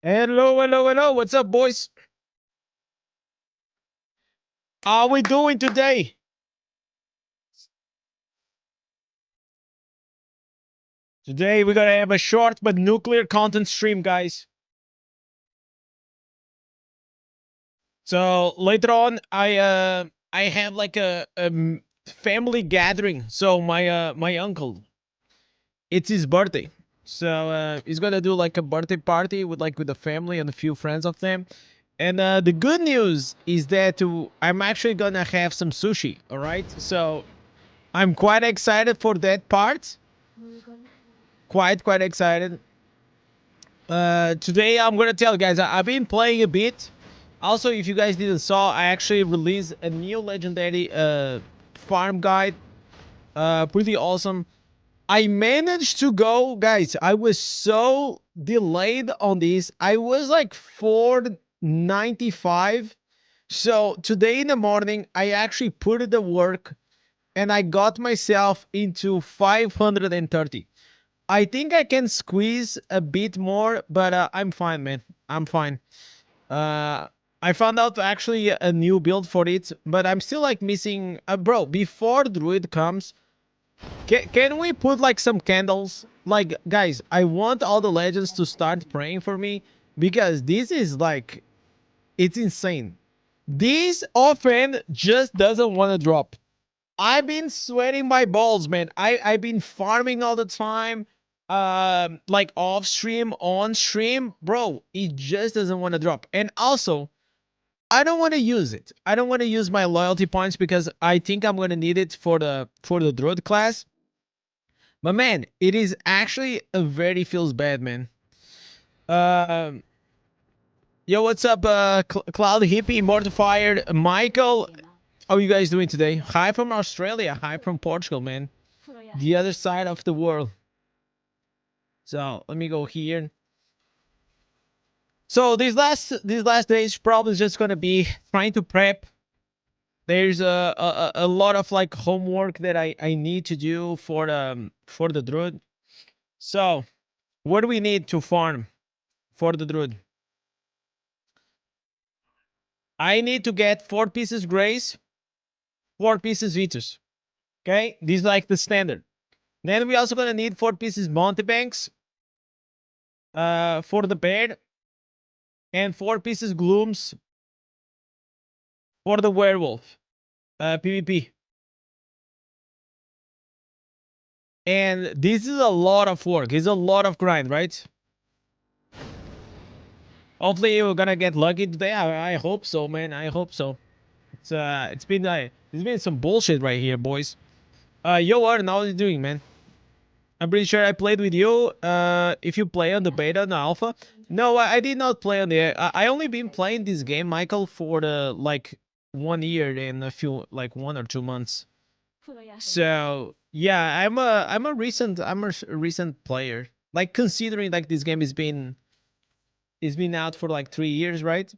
Hello, hello, hello. What's up, boys? How are we doing today? Today we're gonna have a short but nuclear content stream, guys. So later on, I have like a family gathering. So my uncle, it's his birthday. So he's gonna do like a birthday party with the family and a few friends of them. And the good news is that I'm actually gonna have some sushi. All right. So I'm quite excited for that part. Quite excited. Today I'm gonna tell you guys I've been playing a bit. Also, if you guys didn't saw, I actually released a new legendary farm guide. Pretty awesome. I managed to go, guys. I was so delayed on this. I was like 495. So today in the morning, I actually put in the work and I got myself into 530. I think I can squeeze a bit more, but I'm fine, man. I'm fine. Uh, I found out actually a new build for it, but I'm still like missing. Bro, before Druid comes, can we put like some candles? Like, guys, I want all the legends to start praying for me because this is like, it's insane. This offhand just doesn't want to drop. I've been sweating my balls, man. I've been farming all the time, like off stream, on stream, bro. It just doesn't want to drop. And also, I don't want to use it. I don't want to use my loyalty points because I think I'm gonna need it for the druid class. But man, it is actually a very feels bad, man. Um, yo, what's up, Cloud Hippie, Mortified, Michael? How are you guys doing today? Hi from Australia. Hi from Portugal, man. The other side of the world. So let me go here. So these last days probably just gonna be trying to prep. There's a lot of like homework that I need to do for the druid. So what do we need to farm for the druid? I need to get 4 pieces Grace, 4 pieces Vitus. Okay, these like the standard. Then we also gonna need 4 pieces Montebanks for the bear, and 4 pieces Glooms for the werewolf. PvP. And this is a lot of work. It's a lot of grind, right? Hopefully we're gonna get lucky today. I hope so, man. I hope so. It's been some bullshit right here, boys. Yo, Arden, how are you doing, man? I'm pretty sure I played with you. If you play on the beta and the alpha, no, I did not play on the. I only been playing this game, Michael, for the like 1 year and a few like 1 or 2 months. So yeah, I'm a recent player. Like considering like this game is been out for like 3 years, right?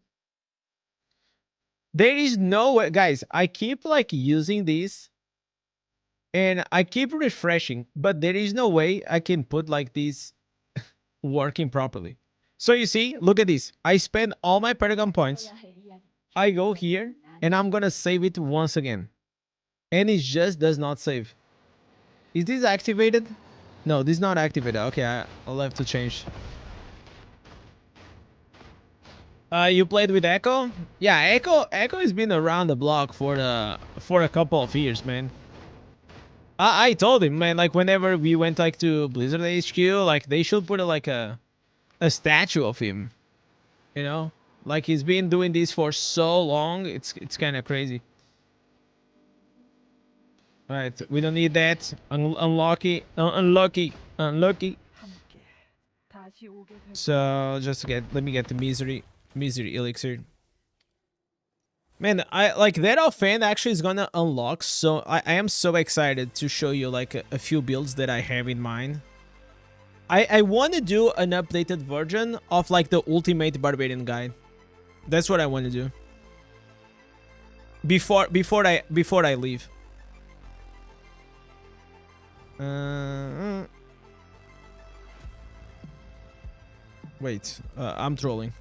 There is no way, guys. I keep like using this and I keep refreshing, but there is no way I can put like this working properly. So you see, look at this. I spend all my Paragon points. I go here and I'm gonna save it once again, and it just does not save. Is this activated? No, this is not activated. Okay, I'll have to change. You played with Echo? Yeah, Echo has been around the block for a couple of years, man. I told him, man, like whenever we went like to Blizzard HQ, like they should put a statue of him. You know, like he's been doing this for so long. It's kind of crazy. All right, we don't need that. Unlucky, unlucky, unlucky. So just let me get the misery elixir. Man, I like that offhand actually is gonna unlock. So I am so excited to show you like a few builds that I have in mind. I want to do an updated version of like the ultimate barbarian guide. That's what I want to do. Before I leave. Wait, I'm trolling.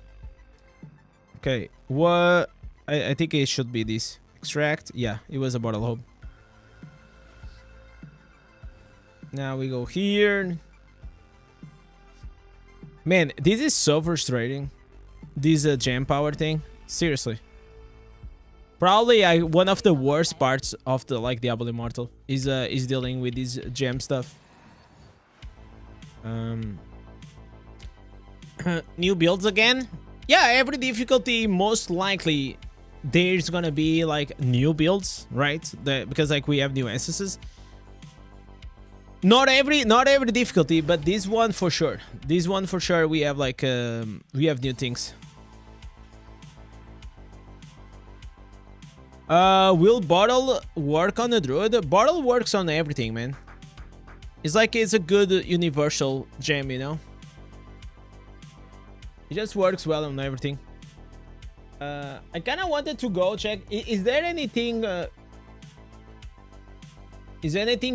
Okay, what? I think it should be this. Extract. Yeah, it was a bottle hub. Now we go here. Man, this is so frustrating. This gem power thing. Seriously. Probably one of the worst parts of the Diablo Immortal is dealing with this gem stuff. New builds again? Yeah, every difficulty most likely there's gonna be like new builds, right? Because like we have new instances. Not every difficulty, but this one for sure. This one for sure we have like we have new things. Will Bottle work on the druid? Bottle works on everything, man. It's like it's a good universal gem, you know? It just works well on everything. I kind of wanted to go check. Is there anything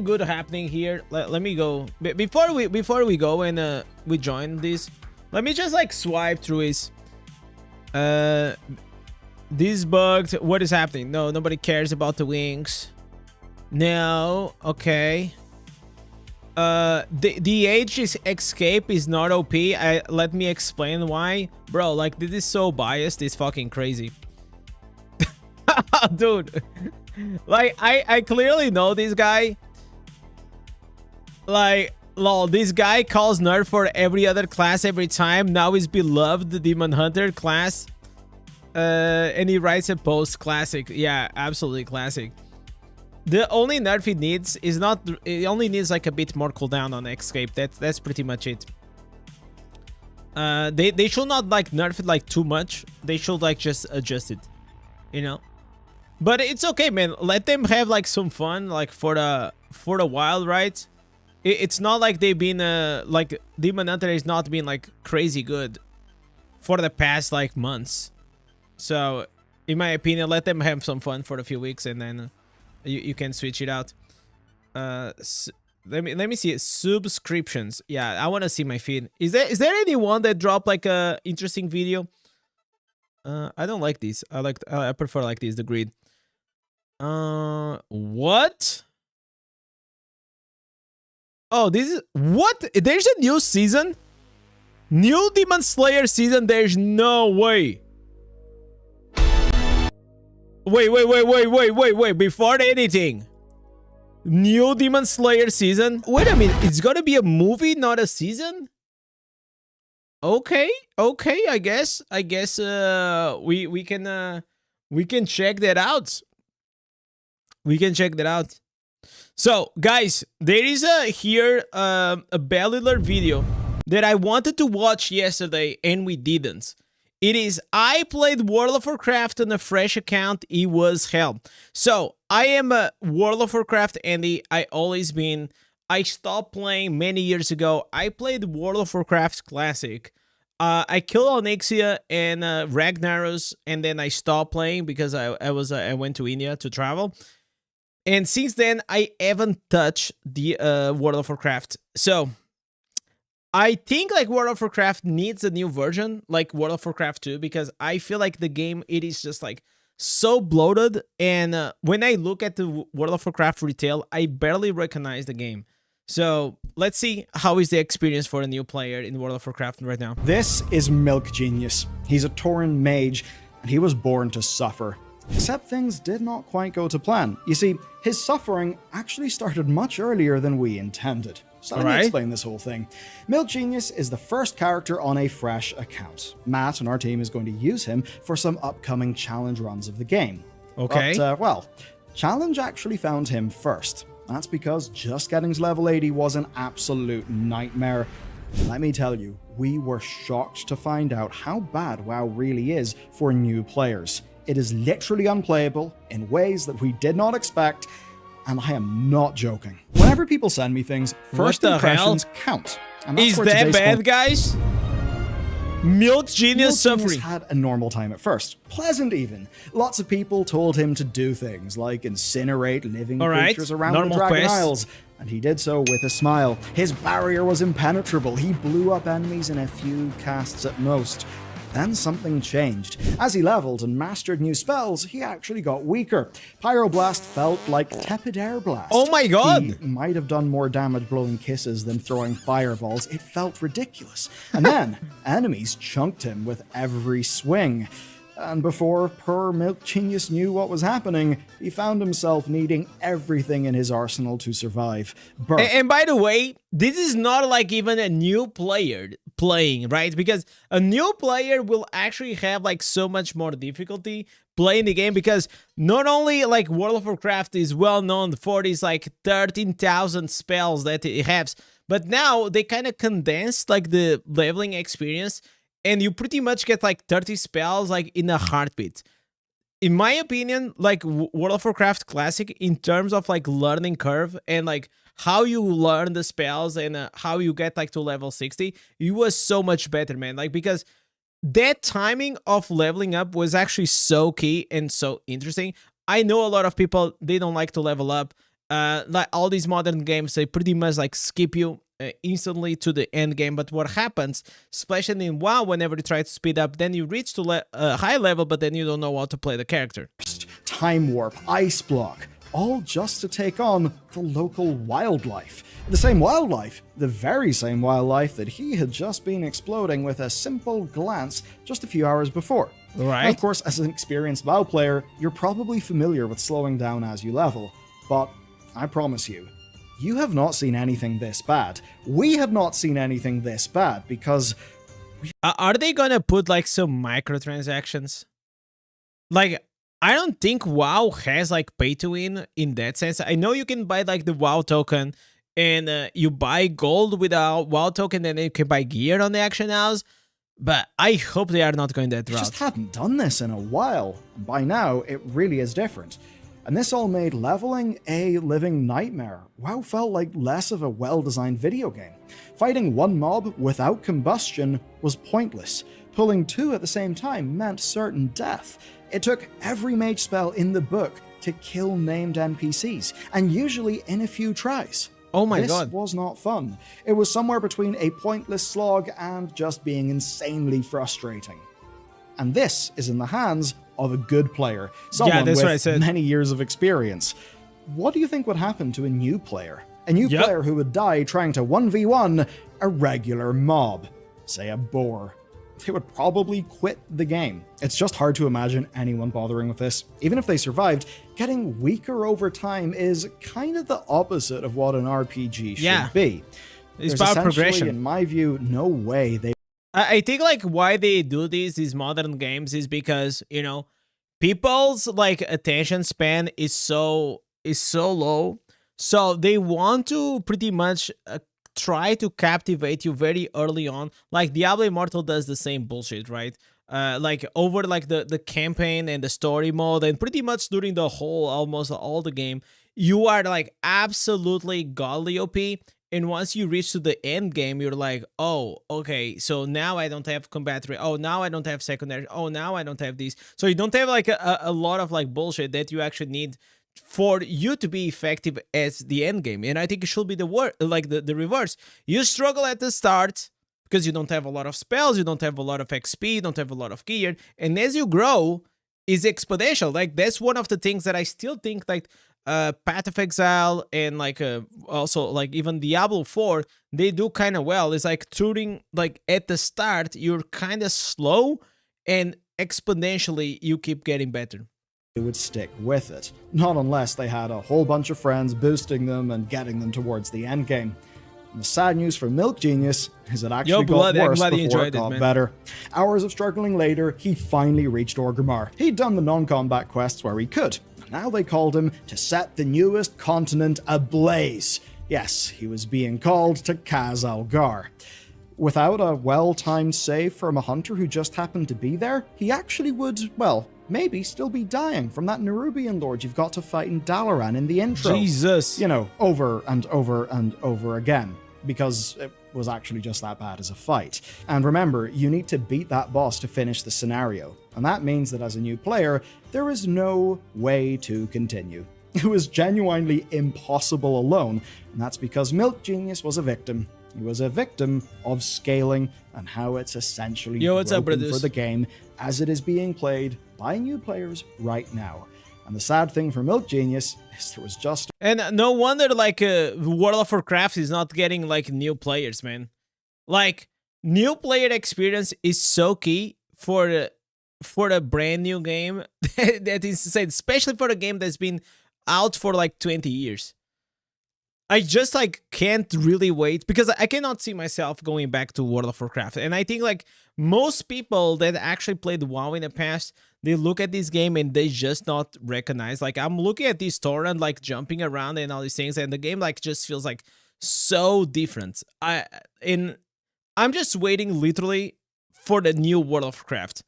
good happening here? Let me go. Before we go and we join this, let me just like swipe through his this bugged. What is happening? No, nobody cares about the wings. No. Okay. The age escape is not OP. Let me explain why. Bro, like this is so biased. It's fucking crazy. Dude. Like I clearly know this guy. Like lol, this guy calls nerf for every other class every time. Now his beloved Demon Hunter class. And he writes a post classic. Yeah, absolutely classic. The only nerf it needs is not. It only needs like a bit more cooldown on escape. That's pretty much it. They should not like nerf it like too much. They should like just adjust it, you know. But it's okay, man. Let them have like some fun, like for the while, right? It's not like they've been like Demon Hunter has not been like crazy good for the past like months. So, in my opinion, let them have some fun for a few weeks, and then you can switch it out. Let me see it. Subscriptions. Yeah, I want to see my feed. Is there anyone that dropped like a interesting video? I don't like these. I prefer like this. The grid. What? Oh, this is what? There's a new season. New Demon Slayer season. There's no way. Wait. Before anything. New Demon Slayer season? Wait a minute. It's gonna be a movie, not a season? Okay. I guess we can check that out. We can check that out. So, guys, there is a Bellular video that I wanted to watch yesterday and we didn't. It is, I played World of Warcraft on a fresh account. It was hell. So, I am a World of Warcraft Andy. I always been. I stopped playing many years ago. I played World of Warcraft Classic. I killed Onyxia and Ragnaros, and then I stopped playing because I went to India to travel. And since then, I haven't touched the World of Warcraft. So, I think like World of Warcraft needs a new version, like World of Warcraft 2, because I feel like the game, it is just like so bloated. And when I look at the World of Warcraft retail, I barely recognize the game. So let's see how is the experience for a new player in World of Warcraft right now. This is Milk Genius. He's a Tauren mage, and he was born to suffer. Except things did not quite go to plan. You see, his suffering actually started much earlier than we intended. So let me explain this whole thing. Milk Genius is the first character on a fresh account. Matt and our team is going to use him for some upcoming challenge runs of the game. Okay. But, well, challenge actually found him first. That's because just getting to level 80 was an absolute nightmare. Let me tell you, we were shocked to find out how bad WoW really is for new players. It is literally unplayable in ways that we did not expect, and I am not joking. Whenever people send me things, first impressions count. And that's is that bad, guys? Milk Genius suffering. had a normal time at first. Pleasant even. Lots of people told him to do things like incinerate living creatures around the Dragon Isles, and he did so with a smile. His barrier was impenetrable. He blew up enemies in a few casts at most. Then something changed. As he leveled and mastered new spells, he actually got weaker. Pyroblast felt like tepid air blast. Oh my god! He might have done more damage blowing kisses than throwing fireballs. It felt ridiculous. And then, enemies chunked him with every swing. And before poor Milk Genius knew what was happening, he found himself needing everything in his arsenal to survive. And by the way, this is not like even a new player playing, right? Because a new player will actually have like so much more difficulty playing the game, because not only like World of Warcraft is well known for these like 13,000 spells that it has, but now they kind of condensed like the leveling experience, and you pretty much get like 30 spells like in a heartbeat. In my opinion, like World of Warcraft Classic, in terms of like learning curve and like how you learn the spells and how you get like to level 60, it was so much better, man. Like, because that timing of leveling up was actually so key and so interesting. I know a lot of people, they don't like to level up. Like all these modern games, they pretty much like skip you instantly to the end game. But what happens, especially in WoW, whenever you try to speed up, then you reach to a high level, but then you don't know how to play the character. Time Warp, Ice Block, all just to take on the local wildlife. The same wildlife, the very same wildlife that he had just been exploding with a simple glance just a few hours before. Right. Now, of course, as an experienced WoW player, you're probably familiar with slowing down as you level, but I promise you, you have not seen anything this bad. We have not seen anything this bad, because... Are they gonna put like some microtransactions? Like, I don't think WoW has like pay to win in that sense. I know you can buy like the WoW token, and you buy gold with a WoW token, and then you can buy gear on the action house, but I hope they are not going that route. Just hadn't done this in a while. By now, it really is different. And this all made leveling a living nightmare. WoW felt like less of a well-designed video game. Fighting one mob without combustion was pointless. Pulling two at the same time meant certain death. It took every mage spell in the book to kill named NPCs, and usually in a few tries. Oh my god. This was not fun. It was somewhere between a pointless slog and just being insanely frustrating. And this is in the hands of a good player, someone with many years of experience. What do you think would happen to a new player? A new player who would die trying to 1v1 a regular mob, say a boar. They would probably quit the game. It's just hard to imagine anyone bothering with this. Even if they survived, getting weaker over time is kind of the opposite of what an RPG should be. It's about progression. In my view, no way they... I think like why they do these modern games is because, you know, people's like attention span is so low, so they want to pretty much try to captivate you very early on. Like Diablo Immortal does the same bullshit, right? Like over like the campaign and the story mode, and pretty much during the whole almost all the game, you are like absolutely godly OP. And once you reach to the end game, you're like, oh, okay, so now I don't have combat rate. Oh, now I don't have secondary. Oh, now I don't have these. So you don't have like a lot of like bullshit that you actually need for you to be effective as the end game. And I think it should be the reverse. You struggle at the start because you don't have a lot of spells, you don't have a lot of XP, you don't have a lot of gear. And as you grow, is exponential. Like that's one of the things that I still think like Path of Exile and like also like even Diablo 4, they do kind of well. It's like during like at the start you're kind of slow, and exponentially you keep getting better. They would stick with it, not unless they had a whole bunch of friends boosting them and getting them towards the end game. And the sad news for Milk Genius is it actually got worse before it got better. Hours of struggling later, he finally reached Orgrimmar. He'd done the non-combat quests where he could. Now they called him to set the newest continent ablaze. Yes, he was being called to Kaz Algar. Without a well-timed save from a hunter who just happened to be there, he actually would, well, maybe still be dying from that Nerubian lord you've got to fight in Dalaran in the intro. Jesus. You know, over and over and over again. Because was actually just that bad as a fight. And remember, you need to beat that boss to finish the scenario, and that means that as a new player, there is no way to continue. It was genuinely impossible alone, and that's because Milk Genius was a victim. He was a victim of scaling and how it's essentially broken for the game as it is being played by new players right now. And the sad thing for Milk Genius is there was just... And no wonder, like, World of Warcraft is not getting, like, new players, man. Like, new player experience is so key for a brand new game that is insane, especially for a game that's been out for, like, 20 years. I just, like, can't really wait, because I cannot see myself going back to World of Warcraft. And I think, like, most people that actually played WoW in the past, they look at this game and they just not recognize. Like, I'm looking at this torrent, like, jumping around and all these things, and the game, like, just feels, like, so different. I'm just waiting, literally, for the new World of Warcraft.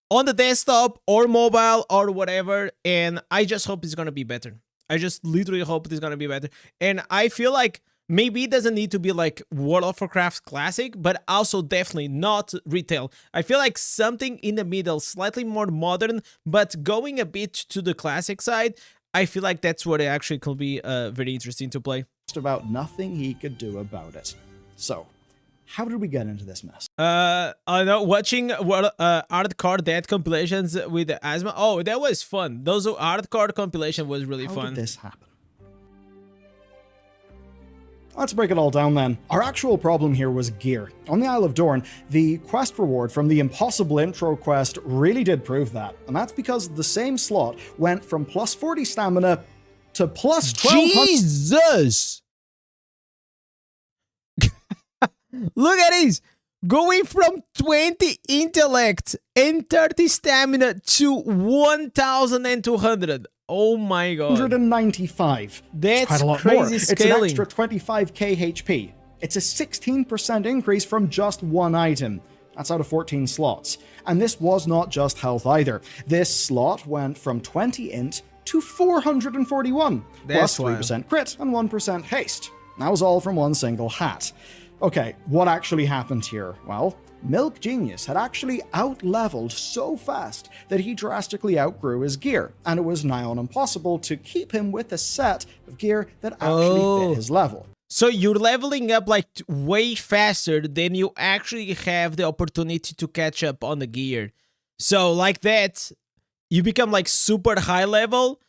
On the desktop, or mobile, or whatever, and I just hope it's gonna be better. I just literally hope it's gonna be better. And I feel like maybe it doesn't need to be like World of Warcraft Classic, but also definitely not retail. I feel like something in the middle, slightly more modern, but going a bit to the classic side. I feel like that's what it actually could be very interesting to play. Just about nothing he could do about it. So, how did we get into this mess? I know, watching hardcore death compilations with asthma. Oh, that was fun. Those hardcore compilation was really fun. How did this happen? Let's break it all down then. Our actual problem here was gear. On the Isle of Dorn, the quest reward from the impossible intro quest really did prove that. And that's because the same slot went from plus 40 stamina to plus 1200... Jesus! Look at this! Going from 20 intellect and 30 stamina to 1,200. Oh my god. 195. That's quite a lot crazy more. scaling. It's an extra 25k HP. It's a 16% increase from just one item. That's out of 14 slots. And this was not just health either. This slot went from 20 int to 441, plus 3% crit and 1% haste. That was all from one single hat. Okay, what actually happened here? Well, Milk Genius had actually out-leveled so fast that he drastically outgrew his gear, and it was nigh on impossible to keep him with a set of gear that actually fit his level. So you're leveling up like way faster than you actually have the opportunity to catch up on the gear. So like that, you become like super high level,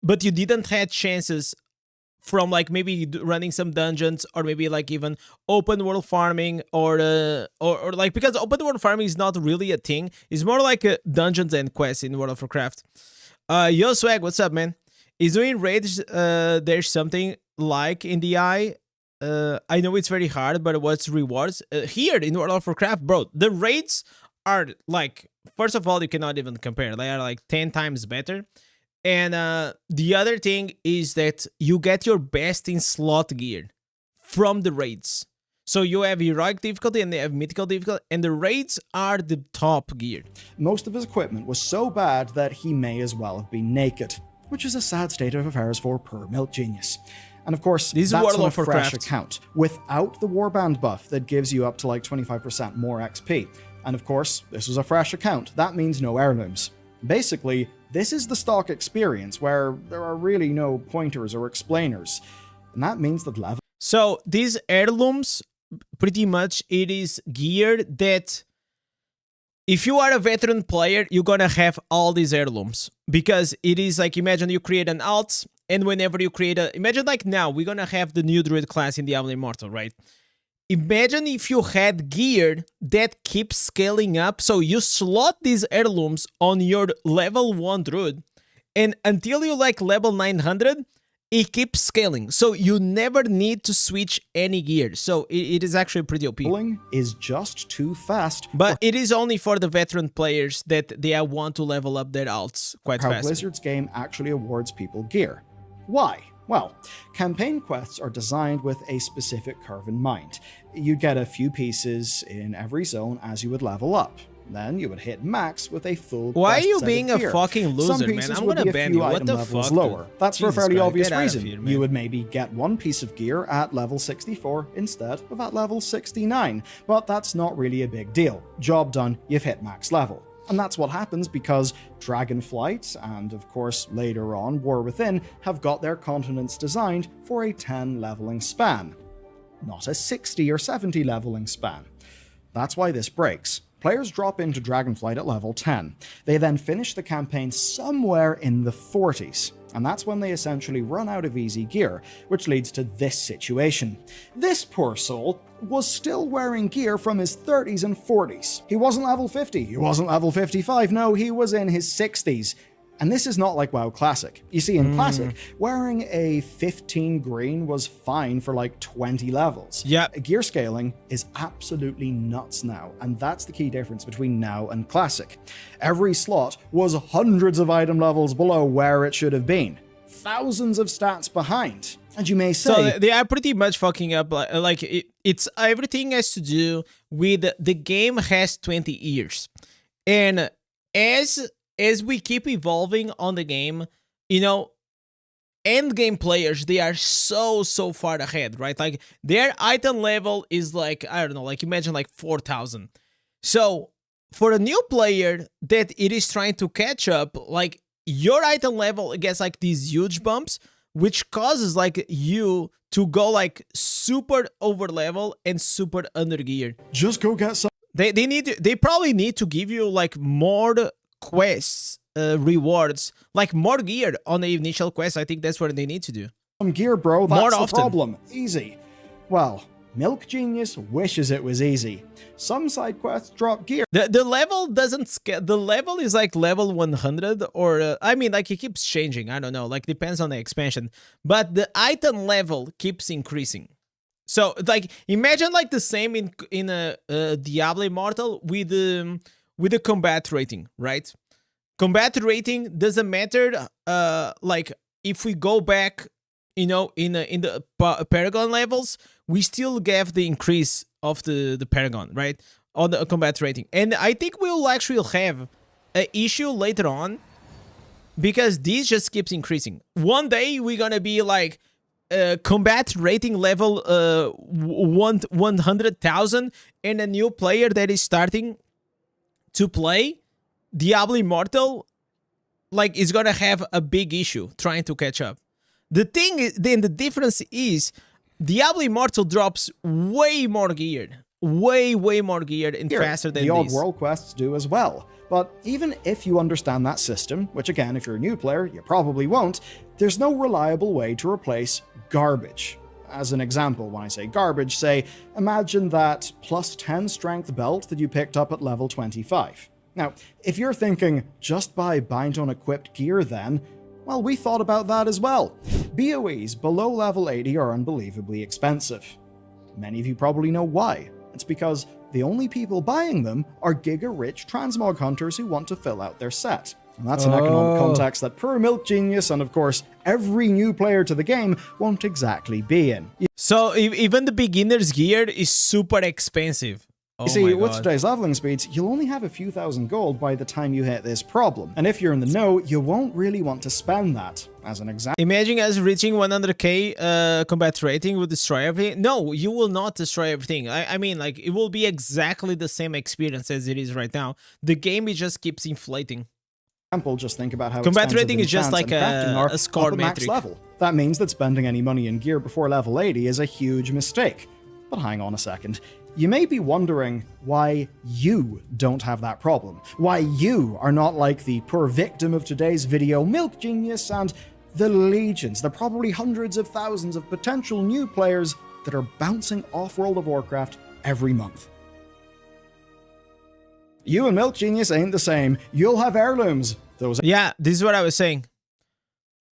but you didn't have chances from like maybe running some dungeons or maybe like even open world farming or like, because open world farming is not really a thing. It's more like dungeons and quests in World of Warcraft. Yo Swag, what's up, man? Is doing raids there's something like in the eye? I know it's very hard, but what's rewards? Here in World of Warcraft, bro, the raids are like, first of all, you cannot even compare. They are like 10 times better. And the other thing is that you get your best in slot gear from the raids. So you have heroic difficulty and they have mythical difficulty, and the raids are the top gear. Most of his equipment was so bad that he may as well have been naked, which is a sad state of affairs for poor Milk Genius. And of course, that's on a fresh account, without the warband buff that gives you up to like 25% more XP. And of course, this was a fresh account. That means no heirlooms. Basically, this is the stock experience where there are really no pointers or explainers. And that means that level... So these heirlooms, pretty much it is gear that if you are a veteran player, you're gonna have all these heirlooms. Because it is like, imagine you create an alt, and whenever you create a... Imagine like now, we're gonna have the new druid class in Diablo Immortal, right? Imagine if you had gear that keeps scaling up, so you slot these heirlooms on your level 1 druid, and until you like level 900, it keeps scaling, so you never need to switch any gear. So it is actually pretty OP. Is just too fast. But it is only for the veteran players that they want to level up their alts quite fast. How Blizzard's game actually awards people gear. Why? Well, campaign quests are designed with a specific curve in mind. You get a few pieces in every zone as you would level up. Then you would hit max with a full Why are quest you set being of a gear. fucking loser, Some man? pieces I'm would gonna be a ban few you. What item the levels fuck, lower. dude? That's for a Jesus fairly Christ, obvious get out of reason. here, You man. would maybe get one piece of gear at level 64 instead of at level 69, but that's not really a big deal. Job done, you've hit max level. And that's what happens because Dragonflight, and of course later on War Within, have got their continents designed for a 10 leveling span, not a 60 or 70 leveling span. That's why this breaks. Players drop into Dragonflight at level 10. They then finish the campaign somewhere in the 40s, and that's when they essentially run out of easy gear, which leads to this situation. This poor soul was still wearing gear from his 30s and 40s. He wasn't level 50, he wasn't level 55, no, he was in his 60s. And this is not like WoW Classic. You see, in Classic, wearing a 15 green was fine for like 20 levels. Yeah. Gear scaling is absolutely nuts now, and that's the key difference between now and Classic. Every slot was hundreds of item levels below where it should have been. Thousands of stats behind. And you may say... So they are pretty much fucking up. It's everything has to do with the game has 20 years. And as we keep evolving on the game, you know, end game players, they are so far ahead, right? Like their item level is like, I don't know, like imagine like 4,000. So for a new player that it is trying to catch up, like your item level gets like these huge bumps, which causes like you to go like super over level and super under gear. Just go get some... They probably need to give you like more quests, rewards, like more gear on the initial quest. I think that's what they need to do. Some gear, bro. That's More the often. problem. Easy. Well, Milk Genius wishes it was easy. Some side quests drop gear. The level doesn't scale. The level is like level 100 or I mean like it keeps changing. I don't know, like depends on the expansion, but the item level keeps increasing. So like imagine like the same in a Diablo Immortal with the combat rating, right? Combat rating doesn't matter. Like if we go back, you know, in the Paragon levels, we still get the increase of the Paragon, right? On the combat rating, and I think we'll actually have an issue later on because this just keeps increasing. One day we're gonna be like combat rating level 100,000, and a new player that is starting to play Diablo Immortal, like, is gonna have a big issue trying to catch up. The thing is, then the difference is, Diablo Immortal drops way more gear, way more gear and faster than the odd these. world quests do as well. But even if you understand that system, which again, if you're a new player, you probably won't, there's no reliable way to replace garbage. As an example, when I say garbage, say, imagine that plus 10 strength belt that you picked up at level 25. Now, if you're thinking, just buy bind on equipped gear then, well, we thought about that as well. BOEs below level 80 are unbelievably expensive. Many of you probably know why. It's because the only people buying them are giga-rich transmog hunters who want to fill out their set. And that's an economic context that poor Milk Genius, and of course, every new player to the game, won't exactly be in. So even the beginner's gear is super expensive. You see, with today's leveling speeds, you'll only have a few thousand gold by the time you hit this problem. And if you're in the know, you won't really want to spend that. As an example, imagine us reaching 100k combat rating will destroy everything. No, you will not destroy everything. I mean, like, it will be exactly the same experience as it is right now. The game, it just keeps inflating. Just think about how combat rating is just enchants like and crafting are a score up at max metric. level. That means that spending any money in gear before level 80 is a huge mistake. But hang on a second. You may be wondering why you don't have that problem. Why you are not like the poor victim of today's video, Milk Genius, and the legions, the probably hundreds of thousands of potential new players that are bouncing off World of Warcraft every month. You and Milk Genius ain't the same. You'll have heirlooms. Yeah, this is what I was saying.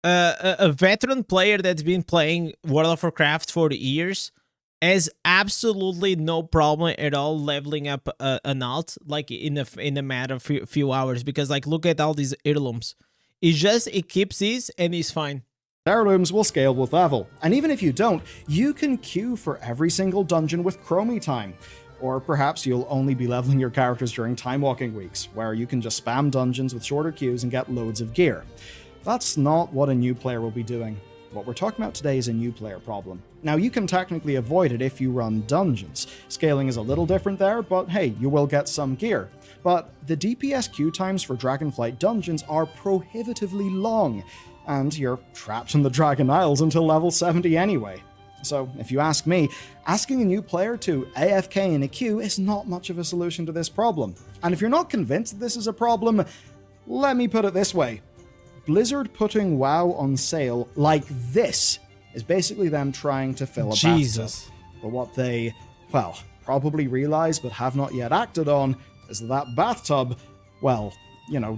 A veteran player that's been playing World of Warcraft for years has absolutely no problem at all leveling up an alt like in a matter of few hours, because like look at all these heirlooms. It keeps these and he's fine. Heirlooms will scale with level, and even if you don't, you can queue for every single dungeon with Chromie time. Or perhaps you'll only be leveling your characters during time walking weeks, where you can just spam dungeons with shorter queues and get loads of gear. That's not what a new player will be doing. What we're talking about today is a new player problem. Now, you can technically avoid it if you run dungeons. Scaling is a little different there, but hey, you will get some gear. But the DPS queue times for Dragonflight dungeons are prohibitively long, and you're trapped in the Dragon Isles until level 70 anyway. So, if you ask me, asking a new player to AFK in a queue is not much of a solution to this problem. And if you're not convinced that this is a problem, let me put it this way. Blizzard putting WoW on sale like this is basically them trying to fill a bathtub. But what they, well, probably realize but have not yet acted on is that bathtub, well,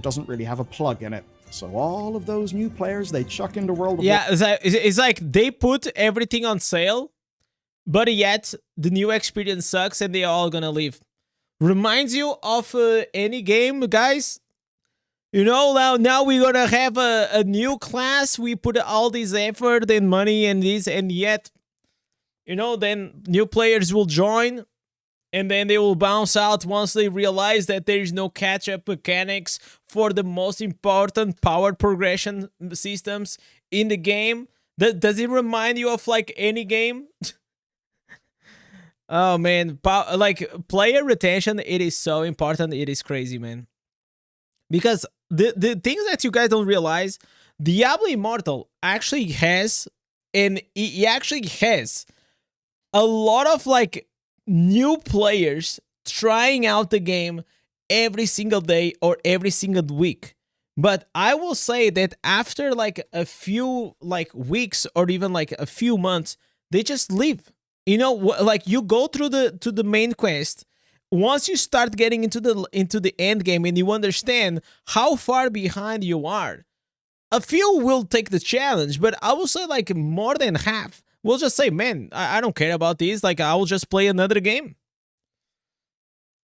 doesn't really have a plug in it. So all of those new players they chuck into World of Warcraft. Yeah, it's like they put everything on sale, but yet the new experience sucks and they're all gonna leave. Reminds you of any game, guys? Now we're gonna have a new class. We put all this effort and money and this, and yet, then new players will join. And then they will bounce out once they realize that there is no catch-up mechanics for the most important power progression systems in the game. Does it remind you of like any game? Oh man, player retention, it is so important. It is crazy, man. Because the things that you guys don't realize, Diablo Immortal actually has, and it actually has a lot of like new players trying out the game every single day or every single week. But I will say that after like a few weeks or even like a few months, they just leave. Like you go through the main quest. Once you start getting into the end game and you understand how far behind you are, a few will take the challenge, but I will say like more than half we'll just say, man, I don't care about these. Like, I will just play another game.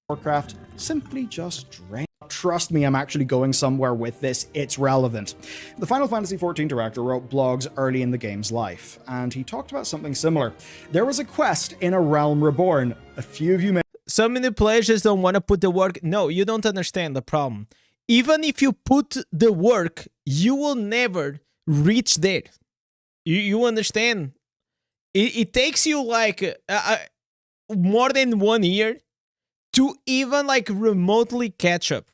Warcraft simply just drain. Trust me, I'm actually going somewhere with this. It's relevant. The Final Fantasy XIV director wrote blogs early in the game's life, and he talked about something similar. There was a quest in A Realm Reborn. A few of you may... So many players just don't want to put the work. No, you don't understand the problem. Even if you put the work, you will never reach there. You understand? It takes you like more than 1 year to even like remotely catch up.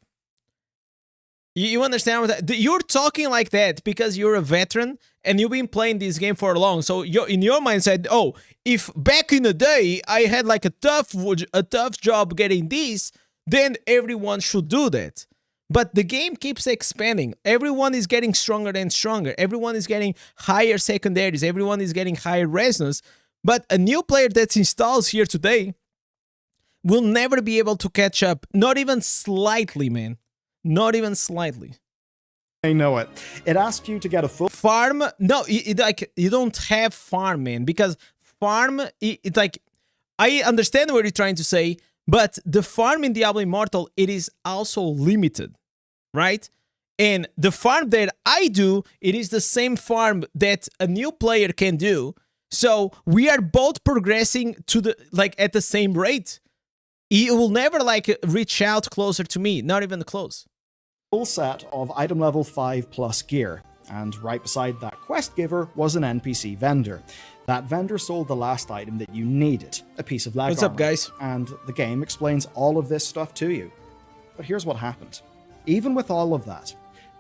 You understand what that? You're talking like that because you're a veteran and you've been playing this game for long. So you're in your mindset, oh, if back in the day I had like a tough job getting this, then everyone should do that. But the game keeps expanding. Everyone is getting stronger and stronger. Everyone is getting higher secondaries. Everyone is getting higher resonance. But a new player that installs here today will never be able to catch up. Not even slightly, man. Not even slightly. I know it. It asks you to get a full farm. No, like you don't have farm, man. Because farm, it's like, I understand what you're trying to say, but the farm in Diablo Immortal, it is also limited, right? And the farm that I do, it is the same farm that a new player can do. So we are both progressing to the at the same rate. He will never reach out closer to me, not even close. Full set of item level 5 plus gear, and right beside that quest giver was an NPC vendor. That vendor sold the last item that you needed, a piece of leg What's armor, up, guys? And the game explains all of this stuff to you. But here's what happened. Even with all of that,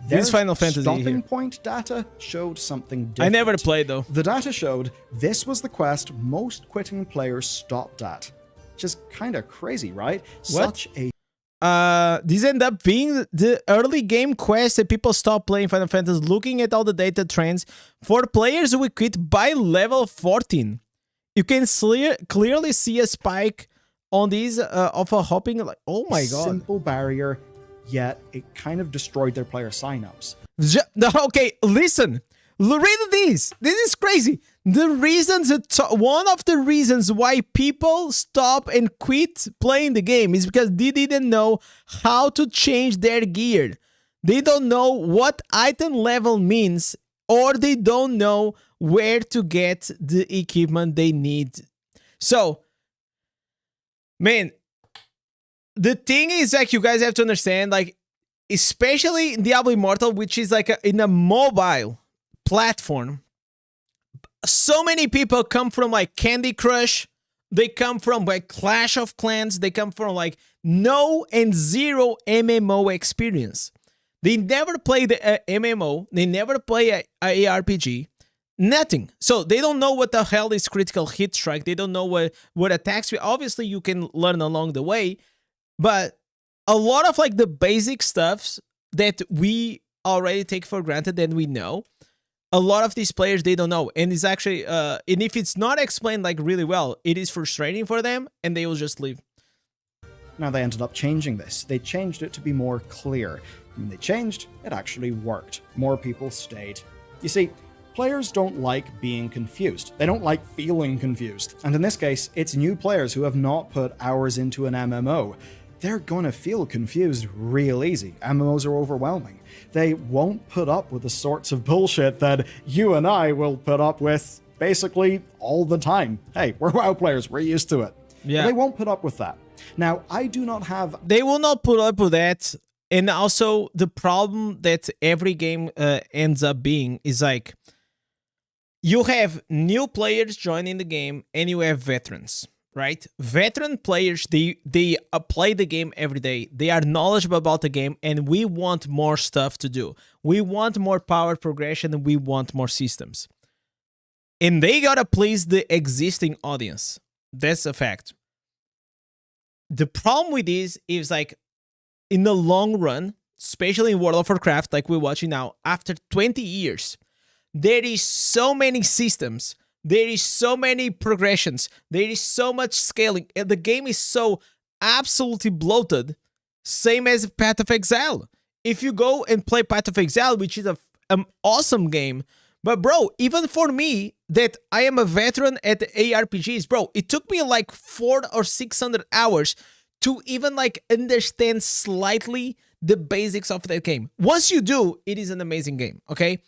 their Final Fantasy stopping point data showed something different. I never played, though. The data showed this was the quest most quitting players stopped at. Which is kind of crazy, right? What? Such a... These end up being the early game quests that people stop playing Final Fantasy, looking at all the data trends for players who quit by level 14. You can clearly see a spike on these of a hopping, oh my god. Simple barrier, yet it kind of destroyed their player signups. Okay, listen. Read this. This is crazy. The reasons, one of the reasons why people stop and quit playing the game is because they didn't know how to change their gear. They don't know what item level means, or they don't know where to get the equipment they need. So, Man, the thing is, like, you guys have to understand, like, especially in Diablo Immortal, which is like in a mobile platform, so many people come from like Candy Crush, they come from like Clash of Clans, they come from like no and zero MMO experience. They never played the MMO, they never play a ARPG, nothing. So they don't know what the hell is critical hit strike. They don't know what attacks. Obviously, you can learn along the way, but a lot of like the basic stuffs that we already take for granted and we know, a lot of these players, they don't know. And it's actually and if it's not explained like really well, it is frustrating for them and they will just leave. Now, they ended up changing this. They changed it to be more clear. When they changed, it actually worked. More people stayed. You see, players don't like being confused. They don't like feeling confused. And in this case, it's new players who have not put hours into an MMO. They're gonna feel confused real easy. MMOs are overwhelming. They won't put up with the sorts of bullshit that you and I will put up with basically all the time. Hey, we're WoW players, we're used to it. Yeah. But they won't put up with that. Now, I do not have... They will not put up with that. And also, the problem that every game ends up being is like, you have new players joining the game and you have veterans, right? Veteran players, they play the game every day. They are knowledgeable about the game and we want more stuff to do. We want more power progression and we want more systems. And they gotta please the existing audience. That's a fact. The problem with this is like, in the long run, especially in World of Warcraft, like we're watching now, after 20 years, there is so many systems, there is so many progressions, there is so much scaling, and the game is so absolutely bloated, same as Path of Exile. If you go and play Path of Exile, which is an awesome game, but bro, even for me, that I am a veteran at ARPGs, bro, it took me like 400 or 600 hours to even like understand slightly the basics of that game. Once you do, it is an amazing game, okay?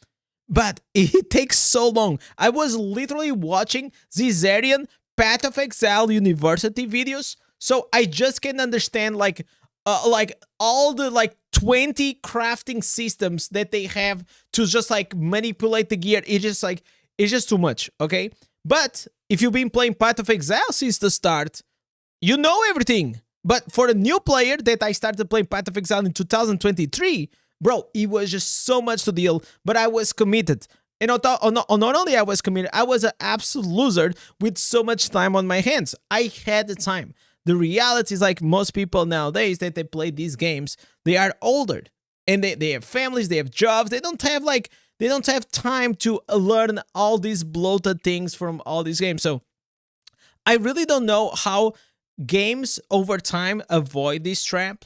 But it takes so long. I was literally watching Zizarian Path of Exile University videos, so I just can understand like all the like 20 crafting systems that they have to just like manipulate the gear. It's just too much, okay? But if you've been playing Path of Exile since the start, you know everything. But for a new player that I started playing Path of Exile in 2023, bro, it was just so much to deal, but I was committed. And not only I was committed, I was an absolute loser with so much time on my hands. I had the time. The reality is like most people nowadays that they play these games, they are older and they have families, they have jobs, they don't have time to learn all these bloated things from all these games. So I really don't know how games over time avoid this trap.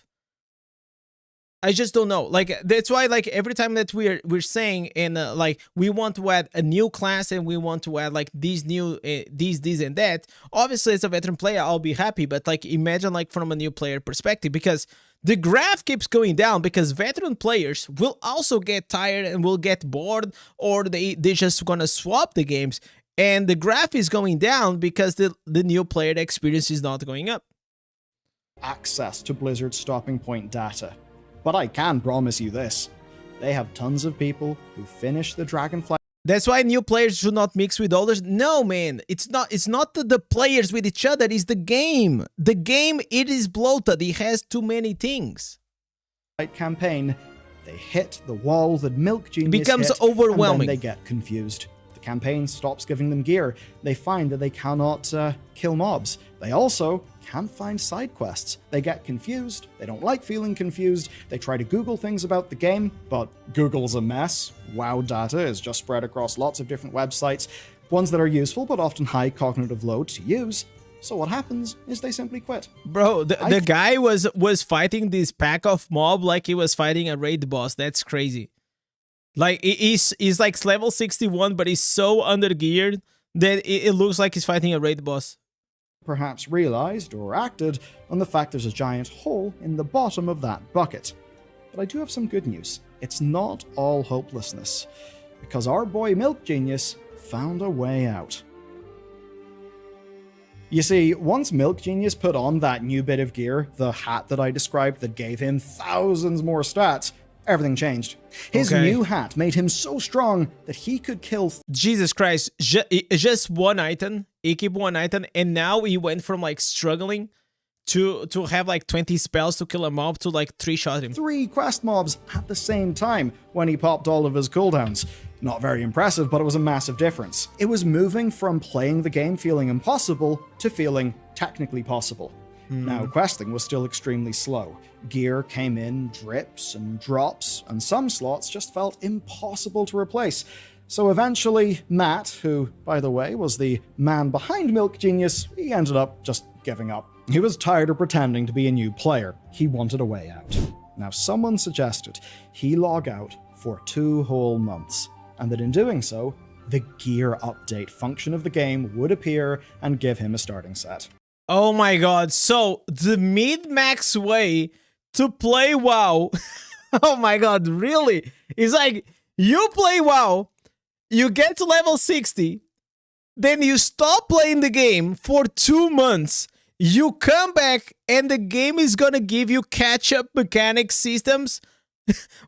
I just don't know. Like, that's why, like, every time that we're saying and like we want to add a new class and we want to add like these new these and that, obviously as a veteran player I'll be happy, but like imagine like from a new player perspective, because the graph keeps going down because veteran players will also get tired and will get bored, or they just gonna swap the games, and the graph is going down because the new player experience is not going up. Access to Blizzard's stopping point data. But I can promise you this. They have tons of people who finish the Dragonfly. That's why new players should not mix with others. No, man. It's not the players with each other. It's the game. The game, it is bloated. It has too many things. Campaign, they hit the wall that Milk Genius becomes hit, overwhelming. And then they get confused. The campaign stops giving them gear. They find that they cannot kill mobs. They also can't find side quests. They get confused. They don't like feeling confused. They try to Google things about the game, but Google's a mess. WoW data is just spread across lots of different websites, ones that are useful but often high cognitive load to use. So what happens is they simply quit. Bro, the guy was fighting this pack of mob like he was fighting a raid boss. That's crazy. Like, he's like level 61, but he's so undergeared that it looks like he's fighting a raid boss. Perhaps realized or acted on the fact there's a giant hole in the bottom of that bucket. But I do have some good news. It's not all hopelessness, because our boy Milk Genius found a way out. You see, once Milk Genius put on that new bit of gear, the hat that I described that gave him thousands more stats, everything changed. His new hat made him so strong that he could kill... Jesus Christ, just one item, he keep one item, and now he went from like struggling to have like 20 spells to kill a mob to like 3-shot him. 3 quest mobs at the same time when he popped all of his cooldowns. Not very impressive, but it was a massive difference. It was moving from playing the game feeling impossible to feeling technically possible. Now, questing was still extremely slow. Gear came in drips and drops, and some slots just felt impossible to replace. So eventually, Matt, who, by the way, was the man behind Milk Genius, he ended up just giving up. He was tired of pretending to be a new player. He wanted a way out. Now, someone suggested he log out for 2 whole months, and that in doing so, the gear update function of the game would appear and give him a starting set. Oh my god, so the mid-max way to play WoW, oh my god, really? It's like, you play WoW, you get to level 60, then you stop playing the game for 2 months, you come back, and the game is gonna give you catch-up mechanic systems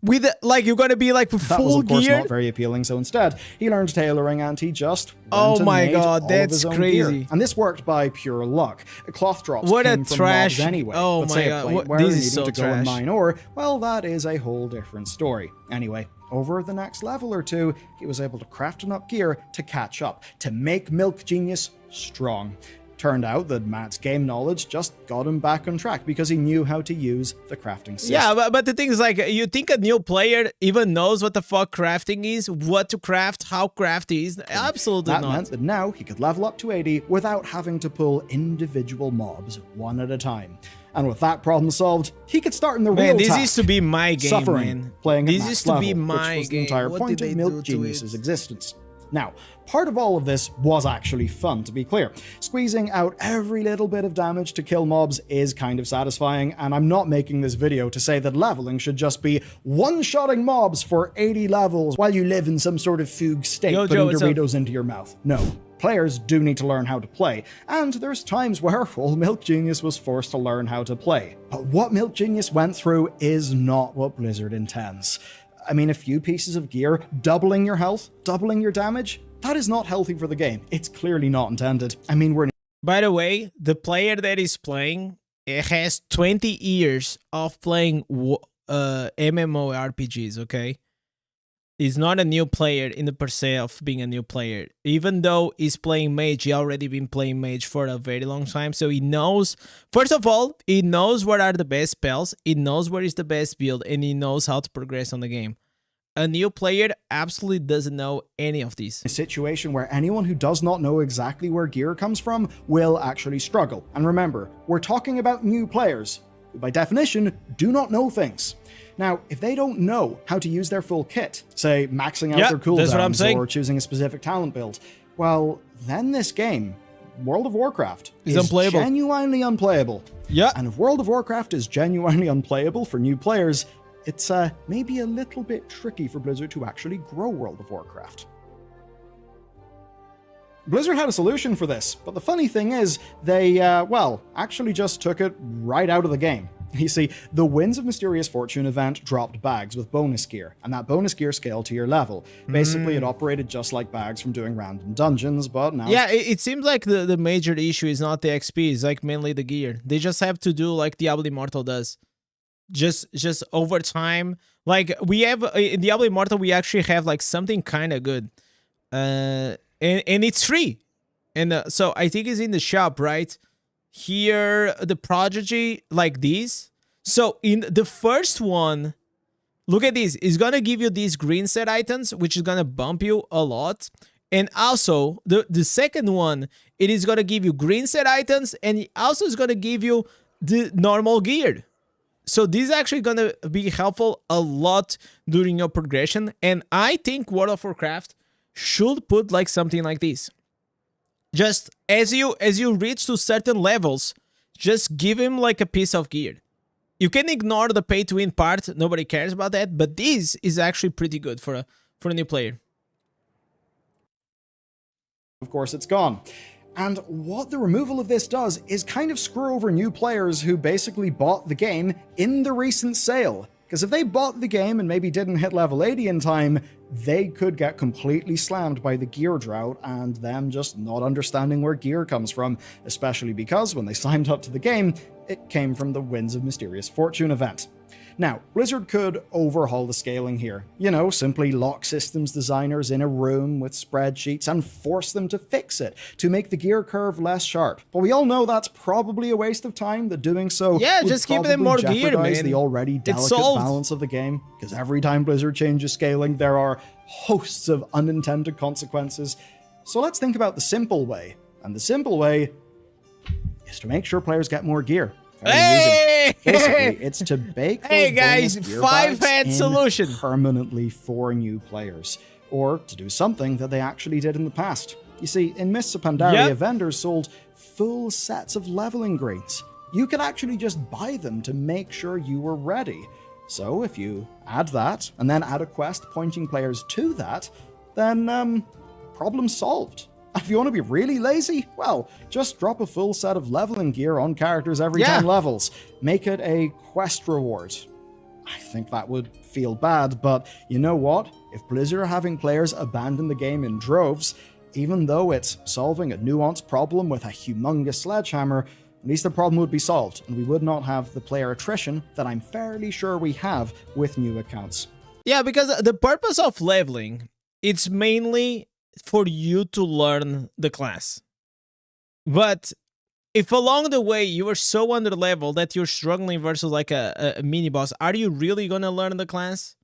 with, like, you're gonna be like full gear. That was, of course, not very appealing, so instead, he learned tailoring and he just went and made all of his own gear. And this worked by pure luck. Cloth drops came from mobs anyway. Oh but my say god, a plate where this you is so needed to go and trash. mine ore, well, that is a whole different story. Anyway, over the next level or two, he was able to craft enough gear to catch up, to make Milk Genius strong. Turned out that Matt's game knowledge just got him back on track because he knew how to use the crafting system. Yeah, but the thing is, like, you think a new player even knows what the fuck crafting is, what to craft, how craft is? Absolutely not. That meant that now he could level up to 80 without having to pull individual mobs one at a time. And with that problem solved, he could start in the real this task, used to be my game, suffering, man. playing at This max used to be level, my which was the game. entire What point did of they Milk do to Genius's it? existence. Now, part of all of this was actually fun, to be clear. Squeezing out every little bit of damage to kill mobs is kind of satisfying, and I'm not making this video to say that leveling should just be one-shotting mobs for 80 levels while you live in some sort of fugue state, Yo, putting Joe, what's up? Doritos into your mouth. No. Players do need to learn how to play, and there's times where old Milk Genius was forced to learn how to play. But what Milk Genius went through is not what Blizzard intends. I mean, a few pieces of gear, doubling your health, doubling your damage, that is not healthy for the game. It's clearly not intended. I mean, we're... By the way, the player that is playing, it has 20 years of playing MMORPGs, okay? He's not a new player in the per se of being a new player. Even though he's playing mage, he already been playing mage for a very long time. So he knows, first of all, he knows what are the best spells, he knows what is the best build, and he knows how to progress on the game. A new player absolutely doesn't know any of these. A situation where anyone who does not know exactly where gear comes from will actually struggle. And remember, we're talking about new players, who by definition do not know things. Now, if they don't know how to use their full kit, say maxing out their cooldowns or choosing a specific talent build, well, then this game, World of Warcraft, is unplayable. Genuinely unplayable. Yeah. And if World of Warcraft is genuinely unplayable for new players, it's maybe a little bit tricky for Blizzard to actually grow World of Warcraft. Blizzard had a solution for this, but the funny thing is, they, well, actually just took it right out of the game. You see, the Winds of Mysterious Fortune event dropped bags with bonus gear, and that bonus gear scaled to your level. Basically, it operated just like bags from doing random dungeons, but now... Yeah, it seems like the major issue is not the XP, it's like mainly the gear. They just have to do like Diablo Immortal does. Just over time. Like, we have, in Diablo Immortal, we actually have like something kind of good. And it's free. And so I think it's in the shop, right? Here, the Prodigy, like these. So in the first one, look at this. It's gonna give you these green set items, which is gonna bump you a lot. And also, the second one, it is gonna give you green set items, and it also is gonna give you the normal gear. So this is actually gonna be helpful a lot during your progression. And I think World of Warcraft should put like something like this. Just as you reach to certain levels, just give him like a piece of gear. You can ignore the pay to win part, nobody cares about that, but this is actually pretty good for a new player. Of course, it's gone. And what the removal of this does is kind of screw over new players who basically bought the game in the recent sale. Because if they bought the game and maybe didn't hit level 80 in time, they could get completely slammed by the gear drought and them just not understanding where gear comes from, especially because when they signed up to the game, it came from the Winds of Mysterious Fortune event. Now, Blizzard could overhaul the scaling here. You know, simply lock systems designers in a room with spreadsheets and force them to fix it, to make the gear curve less sharp. But we all know that's probably a waste of time, that doing so would just give them more gear, jeopardize man. the already delicate balance of the game. Because every time Blizzard changes scaling, there are hosts of unintended consequences. So let's think about the simple way. And the simple way is to make sure players get more gear. Hey! Basically, it's to bake Hey guys, bonus gear 5-head bags in solution permanently for new players, or to do something that they actually did in the past. You see, in Mists of Pandaria, vendors sold full sets of leveling greens. You could actually just buy them to make sure you were ready. So if you add that, and then add a quest pointing players to that, then problem solved. If you want to be really lazy, well, just drop a full set of leveling gear on characters every 10 levels. Make it a quest reward. I think that would feel bad, but you know what? If Blizzard are having players abandon the game in droves, even though it's solving a nuanced problem with a humongous sledgehammer, at least the problem would be solved, and we would not have the player attrition that I'm fairly sure we have with new accounts. Yeah, because the purpose of leveling, it's mainly for you to learn the class. But if along the way you are so under level that you're struggling versus like a mini boss, are you really gonna learn the class?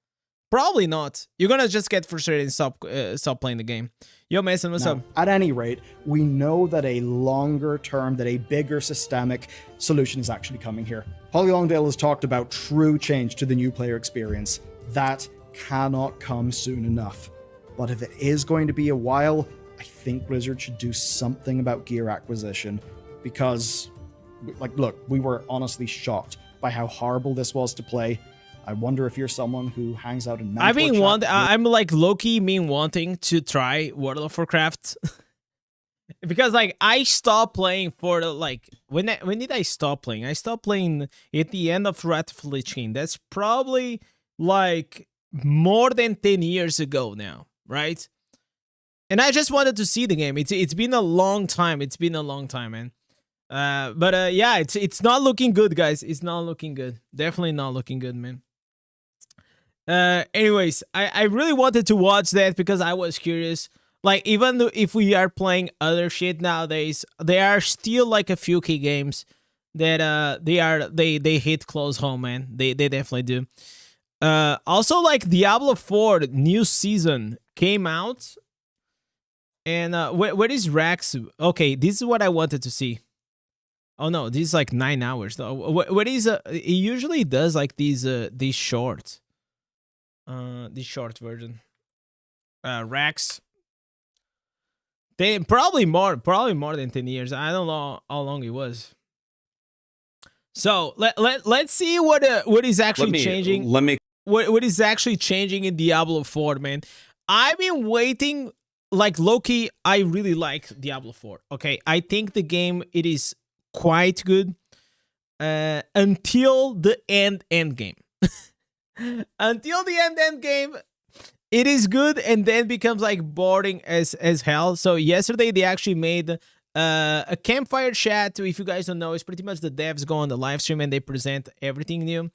Probably not. You're gonna just get frustrated and stop playing the game. Yo, Mason, what's up? At any rate, we know that a longer term, that a bigger systemic solution is actually coming here. Holly Longdale has talked about true change to the new player experience. That cannot come soon enough. But if it is going to be a while, I think Blizzard should do something about gear acquisition. Because, like, look, we were honestly shocked by how horrible this was to play. I wonder if you're someone who hangs out in I'm like low-key wanting to try World of Warcraft. Because, like, I stopped playing for, like, when did I stop playing? I stopped playing at the end of Wrath of the Lich King. That's probably, like, more than 10 years ago now. Right? And I just wanted to see the game. It's been a long time. It's been a long time, man. But yeah, it's not looking good, guys. It's not looking good. Definitely not looking good, man. Anyways, I really wanted to watch that because I was curious. Like, even though if we are playing other shit nowadays, there are still like a few key games that they hit close home, man. They definitely do. Also, like, Diablo 4 new season came out, and where is Rax? Okay, this is what I wanted to see. Oh no, this is like 9 hours though. What is it usually does like these short version. Rax. They probably more than 10 years. I don't know how long it was. So let's see what is actually changing. What is actually changing in Diablo 4, man? I've been waiting, like, low-key, I really like Diablo 4, okay? I think the game, it is quite good until the end game. Until the end game, it is good, and then becomes, like, boring as hell. So yesterday, they actually made a campfire chat. If you guys don't know, it's pretty much the devs go on the live stream and they present everything new.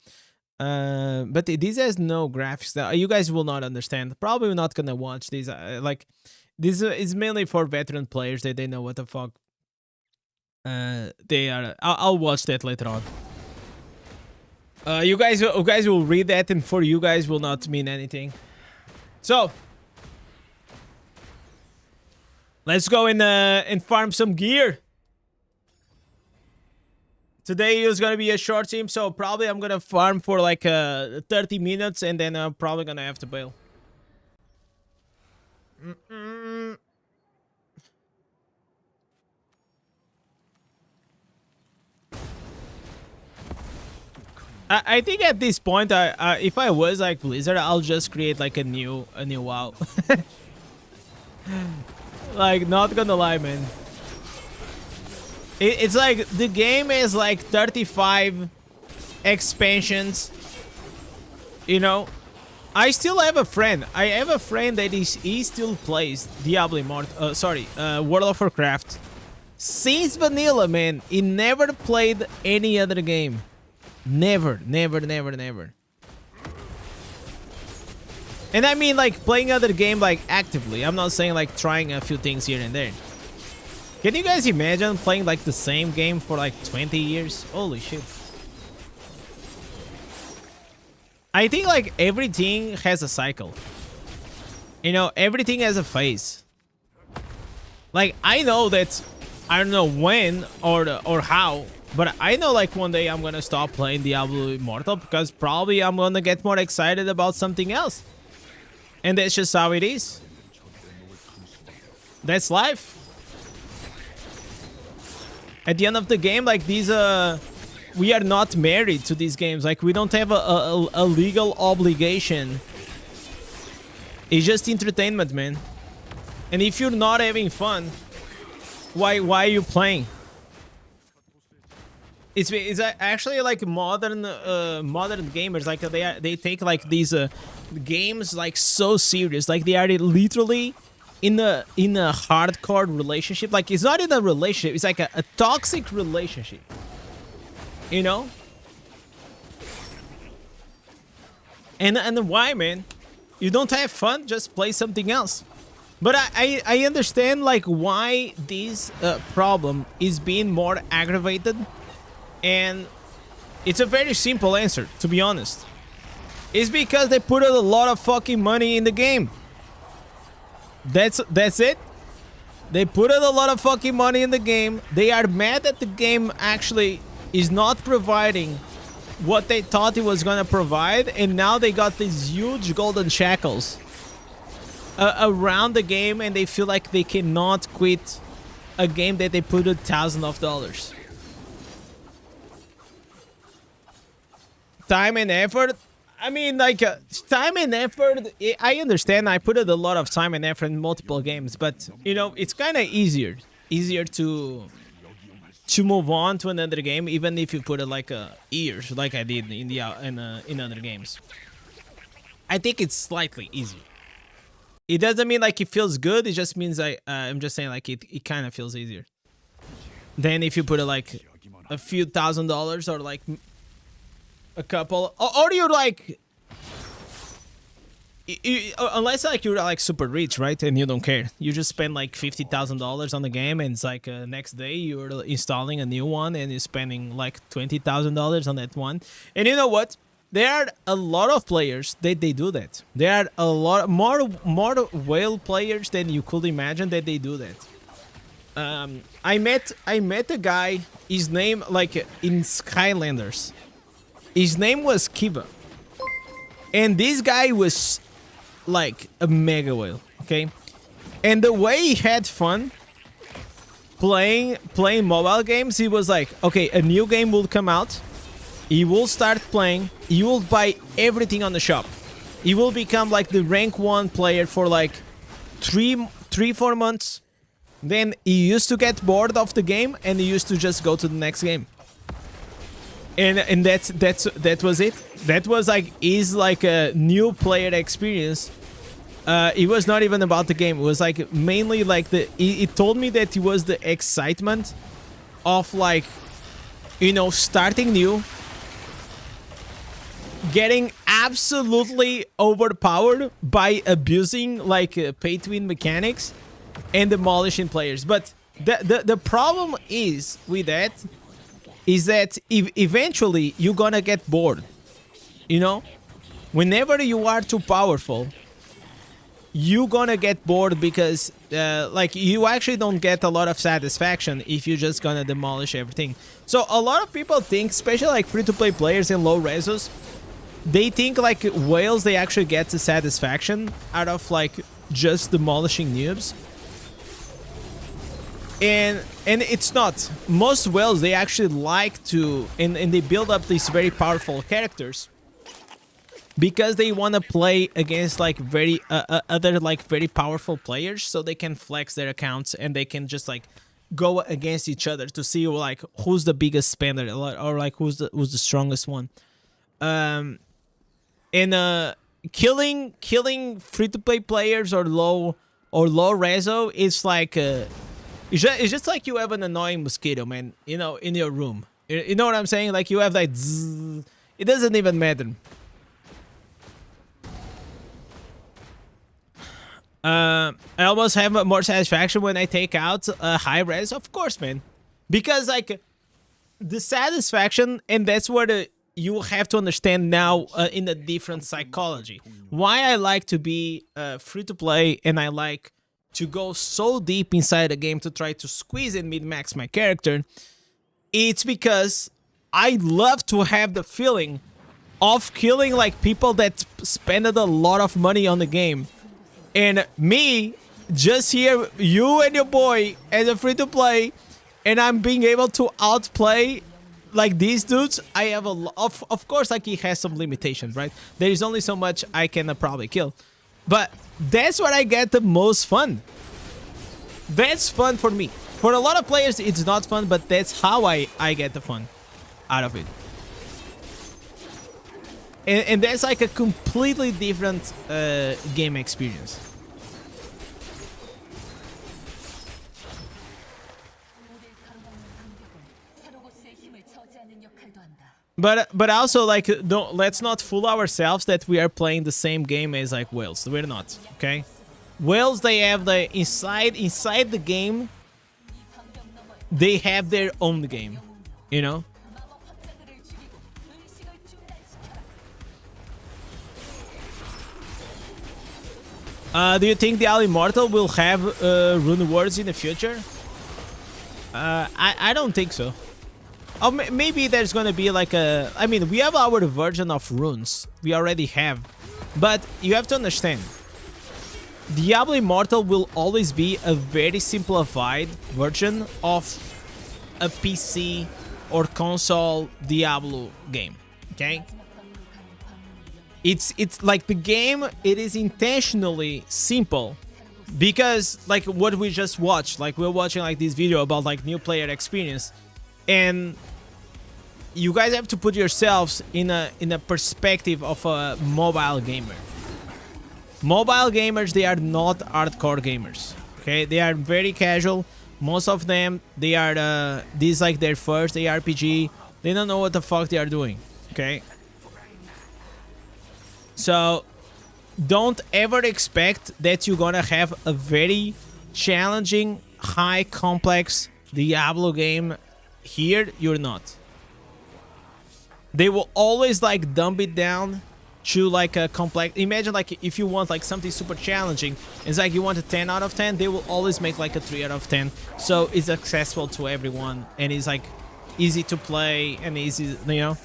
But this has no graphics that you guys will not understand. Probably not gonna watch these. Like, this is mainly for veteran players that they know what the fuck they are. I'll watch that later on. You guys will read that, and for you guys will not mean anything. So let's go and farm some gear. Today is gonna be a short stream, so probably I'm gonna farm for like 30 minutes, and then I'm probably gonna have to bail. I think at this point, if I was like Blizzard, I'll just create like a new WoW. Like, not gonna lie, man. It's like the game is like 35 expansions. You know, I still have a friend. I have a friend that he still plays Diablo Immortal. World of Warcraft. Since vanilla, man. He never played any other game. Never, never, never, never. And I mean like playing other game like actively. I'm not saying like trying a few things here and there. Can you guys imagine playing like the same game for like 20 years? Holy shit. I think like everything has a cycle. You know, everything has a phase. Like I know that I don't know when or how, but I know like one day I'm gonna stop playing Diablo Immortal because probably I'm gonna get more excited about something else. And that's just how it is. That's life. At the end of the game, like these we are not married to these games. Like we don't have a legal obligation. It's just entertainment, man. And if you're not having fun, why are you playing? It's actually like modern gamers, like they take like these games like so serious, like they are literally in a hardcore relationship. Like it's not in a relationship, it's like a toxic relationship, you know. And why, man? You don't have fun, just play something else. But I understand like why this problem is being more aggravated. And it's a very simple answer, to be honest. It's because they put a lot of fucking money in the game. That's it. They put a lot of fucking money in the game. They are mad that the game actually is not providing what they thought it was gonna provide, and now they got these huge golden shackles around the game, and they feel like they cannot quit a game that they put $1,000 of dollars. Time and effort. I mean, like time and effort. I understand. I put a lot of time and effort in multiple games, but you know, it's kind of easier to move on to another game, even if you put it like years, like I did in the in other games. I think it's slightly easier. It doesn't mean like it feels good. It just means I'm just saying like it kind of feels easier than if you put it like a few $1,000s or like a couple, or you're like, unless like you're like super rich, right? And you don't care. You just spend like $50,000 on the game, and it's like next day you're installing a new one, and you're spending like $20,000 on that one. And you know what? There are a lot of players that they do that. There are a lot more whale players than you could imagine that they do that. I met a guy. His name like in Skylanders. His name was Kiva. And this guy was like a mega whale, okay? And the way he had fun playing mobile games, he was like, okay, a new game will come out. He will start playing. He will buy everything on the shop. He will become like the rank 1 player for like 4 months. Then he used to get bored of the game, and he used to just go to the next game. And that was it. That was like a new player experience. It was not even about the game. It was like mainly like it told me that it was the excitement of like, you know, starting new, getting absolutely overpowered by abusing like pay to win mechanics and demolishing players. But the problem is with that is that eventually you're gonna get bored. You know, whenever you are too powerful, you're gonna get bored because like you actually don't get a lot of satisfaction if you're just gonna demolish everything. So a lot of people think, especially like free-to-play players in low resos, they think like whales, they actually get the satisfaction out of like just demolishing noobs. And it's not. Most whales, they actually like to, and they build up these very powerful characters because they want to play against like very other like very powerful players, so they can flex their accounts and they can just like go against each other to see like who's the biggest spender or like who's the strongest one. Um, and killing free to play players or low reso is like it's just like you have an annoying mosquito, man. You know, in your room. You know what I'm saying? Like you have like zzz, it doesn't even matter. I almost have more satisfaction when I take out a high res, of course, man, because like the satisfaction, and that's what you have to understand now in a different psychology. Why I like to be free to play and I like to go so deep inside the game to try to squeeze and min-max my character. It's because I love to have the feeling of killing like people that spend a lot of money on the game. And me, just here, you and your boy as a free-to-play, and I'm being able to outplay like these dudes. I have a lot of course, like he has some limitations, right? There is only so much I can probably kill. But that's what I get the most fun. That's fun for me. For a lot of players, it's not fun, but that's how I get the fun out of it. And that's like a completely different game experience. But also like let's not fool ourselves that we are playing the same game as like whales. We're not, okay? Whales, they have the inside the game. They have their own game, you know. Do you think the Al Immortal will have rune words in the future? I don't think so. Oh, maybe there's gonna be like a... I mean, we have our version of runes. We already have. But you have to understand. Diablo Immortal will always be a very simplified version of a PC or console Diablo game. Okay? It's like the game, it is intentionally simple. Because, like, what we just watched. Like, we're watching, like, this video about, like, new player experience. And you guys have to put yourselves in a perspective of a mobile gamer. Mobile gamers, they are not hardcore gamers. Okay, they are very casual. Most of them, they are this is like their first ARPG. They don't know what the fuck they are doing. Okay, so don't ever expect that you're gonna have a very challenging, high complex Diablo game. Here, you're not. They will always like dumb it down to like a complex... Imagine like if you want like something super challenging, it's like you want a 10 out of 10, they will always make like a 3 out of 10. So it's accessible to everyone and it's like easy to play and easy, you know.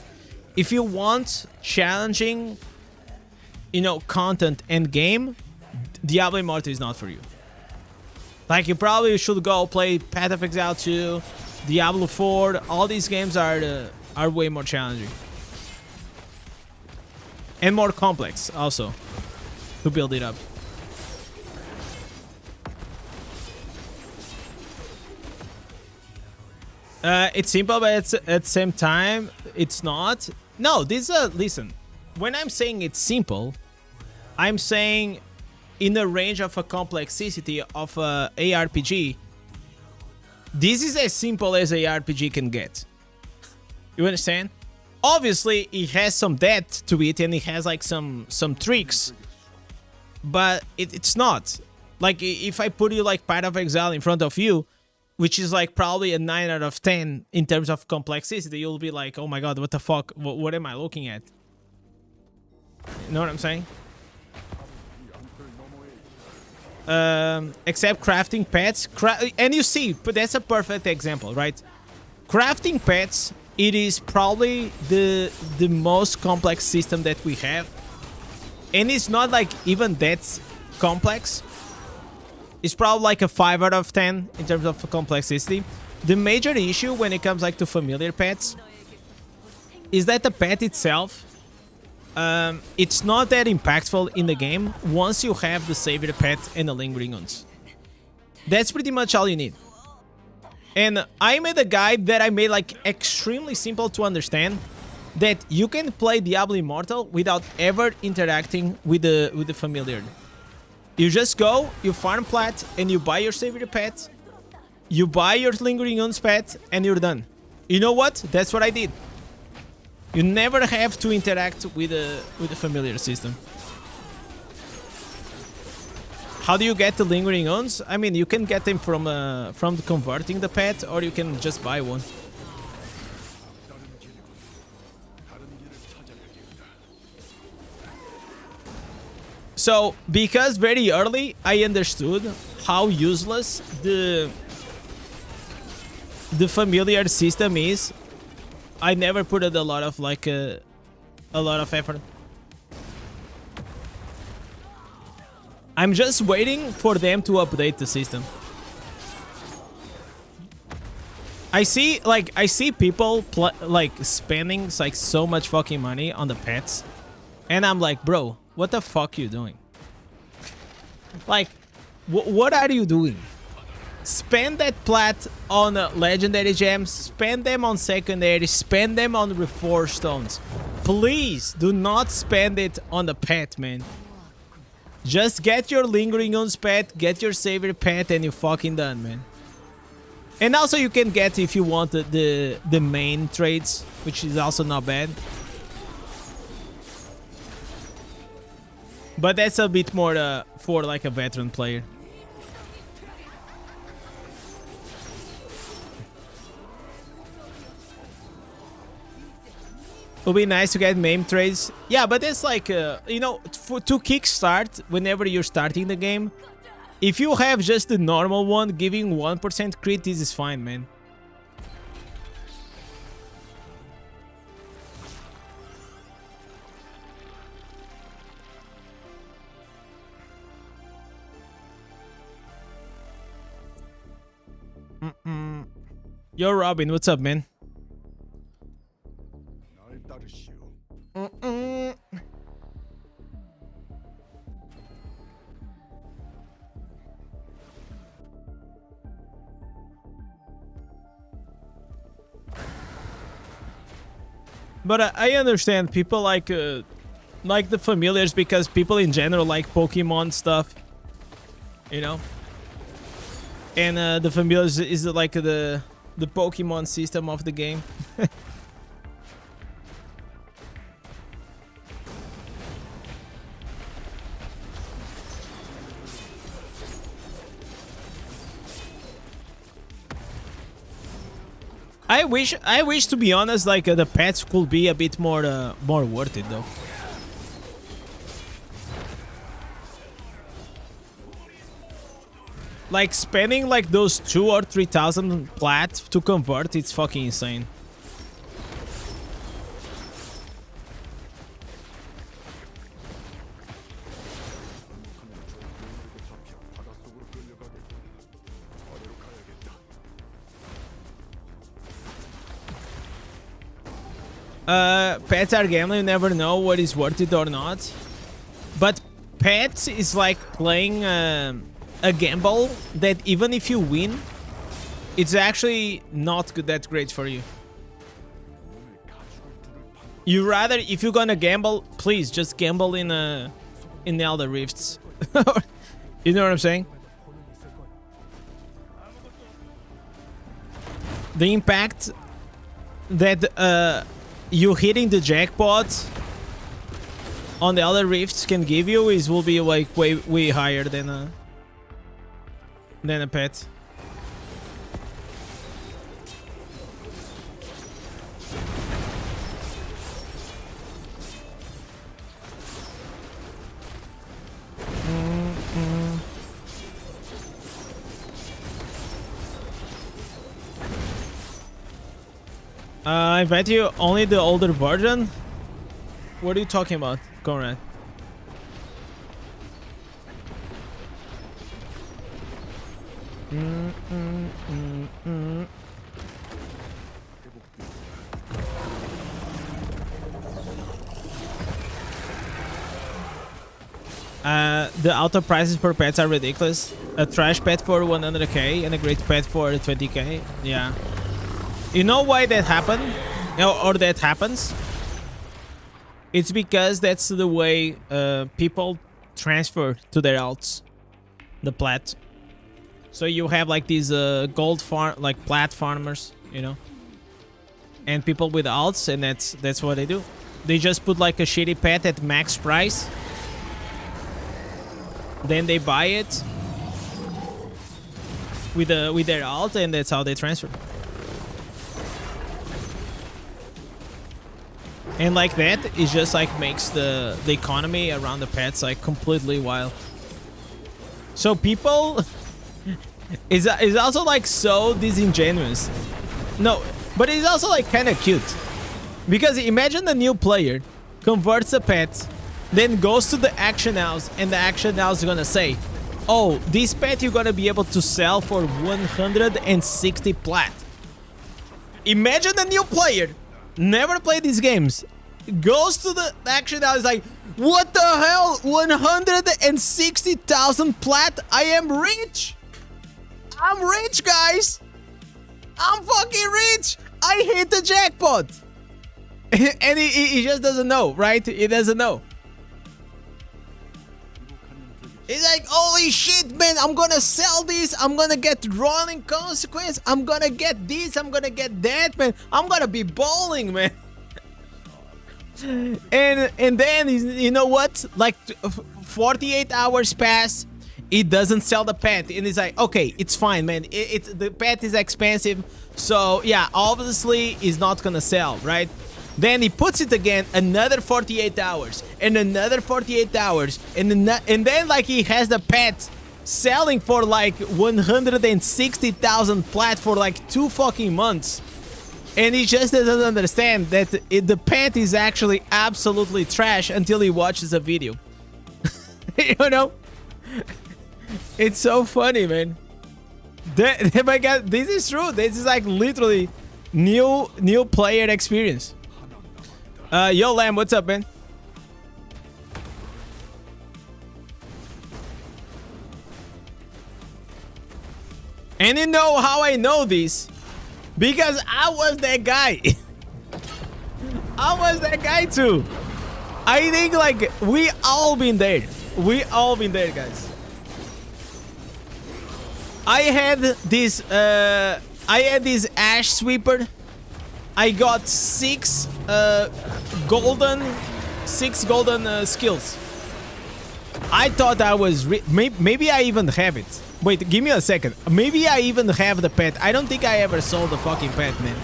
If you want challenging, you know, content and game, Diablo Immortal is not for you. Like you probably should go play Path of Exile 2, Diablo 4, all these games are way more challenging. And more complex, also, to build it up. It's simple, but it's, at the same time, it's not. No, this is listen, when I'm saying it's simple, I'm saying in the range of a complexity of a ARPG, this is as simple as ARPG can get. You understand? Obviously, it has some depth to it and it has like some tricks, but it's not. Like if I put you like Path of Exile in front of you, which is like probably a 9 out of 10 in terms of complexity, you'll be like, oh my god, what the fuck? What am I looking at? You know what I'm saying? Except crafting pets. And you see, but that's a perfect example, right? Crafting pets, it is probably the most complex system that we have. And it's not like even that complex. It's probably like a 5 out of 10 in terms of complexity. The major issue when it comes like to familiar pets is that the pet itself, it's not that impactful in the game once you have the savior pet and the lingering ones. That's pretty much all you need. And I made a guide that I made like extremely simple to understand, that you can play Diablo Immortal without ever interacting with the familiar. You just go, you farm plat, and you buy your savior pet, you buy your lingering wounds pet, and you're done. You know what? That's what I did. You never have to interact with the familiar system. How do you get the lingering wounds? I mean, you can get them from converting the pet, or you can just buy one. So, because very early I understood how useless the familiar system is, I never put it a lot of effort. I'm just waiting for them to update the system. I see people spending like so much fucking money on the pets, and I'm like, bro, what the fuck you doing? Like, what are you doing? Spend that plat on legendary gems, spend them on secondary, spend them on reforged stones. Please do not spend it on the pet, man. Just get your lingering wounds pet, get your savior pet, and you're fucking done, man. And also you can get, if you want, the main trades, which is also not bad. But that's a bit more for like a veteran player. It would be nice to get MAME trades. Yeah, but it's like, you know, to kickstart, whenever you're starting the game, if you have just the normal one, giving 1% crit, this is fine, man. Yo, Robin, what's up, man? But I understand people like the familiars, because people in general like Pokemon stuff, you know. And the familiars is like the Pokemon system of the game. I wish to be honest, like the pets could be a bit more worth it though. Like spending like those 2,000 or 3,000 plat to convert, it's fucking insane. Pets are gambling, you never know what is worth it or not. But pets is like playing a gamble that even if you win, it's actually not that great for you. You rather, if you're gonna gamble, please just gamble in the Elder Rifts. You know what I'm saying? The impact that you hitting the jackpot on the Elder Rifts can give you will be like way higher than a pet. I bet you only the older version? What are you talking about, Conrad? The auto prices for pets are ridiculous. A trash pet for 100k and a great pet for 20k. Yeah. You know why that happened? Or that happens? It's because that's the way people transfer to their alts. The plat. So you have like these gold farm, like plat farmers, you know, and people with alts, and that's what they do. They just put like a shitty pet at max price. Then they buy it with their alt, and that's how they transfer. And like that, it just like makes the economy around the pets like completely wild. So people is also like so disingenuous. No, but it's also like kind of cute. Because imagine the new player converts a pet, then goes to the action house, and the action house is gonna say, oh, this pet you're gonna be able to sell for 160 plat. Imagine the new player, never played these games, goes to the action house, like, what the hell, 160,000 plat? I am rich! I'm rich, guys! I'm fucking rich! I hit the jackpot! And he just doesn't know, right? He doesn't know. He's like, holy shit, man, I'm gonna sell this, I'm gonna get rolling consequence, I'm gonna get this, I'm gonna get that, man. I'm gonna be bowling, man. and then, you know what? Like, 48 hours pass, it doesn't sell the pet, and it's like, okay, it's fine, man. The pet is expensive, so yeah, obviously it's not gonna sell, right? Then he puts it again, another 48 hours, and another 48 hours, and then like he has the pet selling for like 160,000 plat for like 2 fucking months. And he just doesn't understand that the pet is actually absolutely trash until he watches a video. You know? It's so funny, man. My God, this is true. This is like literally new player experience. Yo, Lamb, what's up, man? And you know how I know this? Because I was that guy. I was that guy too. I think like we all been there. We all been there, guys. I had this ash sweeper. I got 6 golden skills. I thought I was maybe I even have it. Wait, give me a second. Maybe I even have the pet. I don't think I ever sold the fucking pet, man.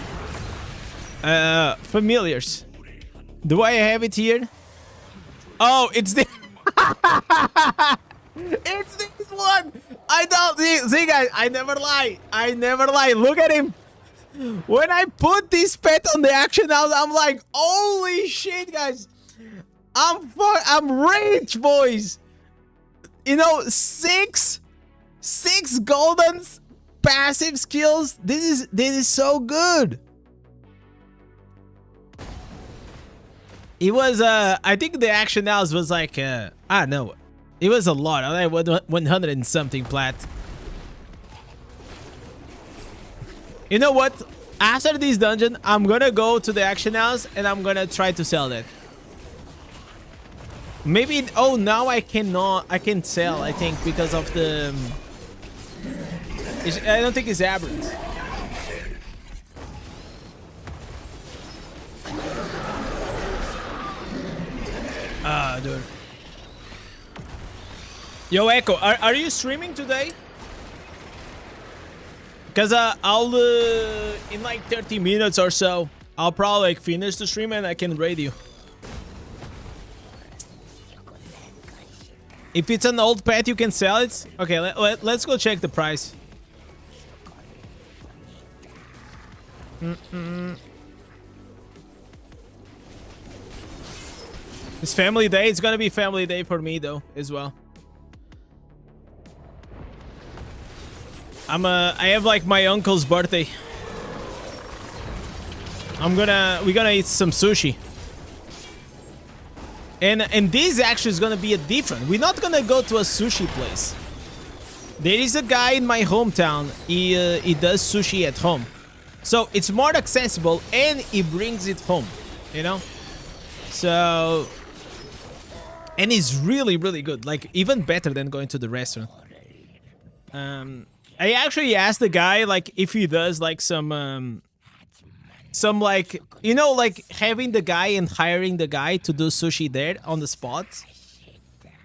Familiars. Do I have it here? Oh, it's the it's this one. I don't see guys, I never lie. I never lie. Look at him. When I put this pet on the action house, I'm like, holy shit, guys. I'm rich, boys. You know, 6 golden passive skills. This is so good. It was I think the action house was like I don't know. It was a lot. Like 100 and something plat. You know what? After this dungeon, I'm gonna go to the action house and I'm gonna try to sell that. Maybe. Oh, now I cannot. I can sell. I think because of the. I don't think it's aberrant. Ah, dude. Yo, Echo, are you streaming today? Because I'll in like 30 minutes or so, I'll probably like finish the stream and I can raid you. If it's an old pet, you can sell it. Okay, let's go check the price. It's family day. It's gonna be family day for me though, as well. I have like my uncle's birthday. We're gonna eat some sushi. And this actually is gonna be a different. We're not gonna go to a sushi place. There is a guy in my hometown. He does sushi at home, so it's more accessible and he brings it home. You know, so and it's really really good. Like even better than going to the restaurant. I actually asked the guy like if he does like some like, you know, like having the guy and hiring the guy to do sushi there on the spot.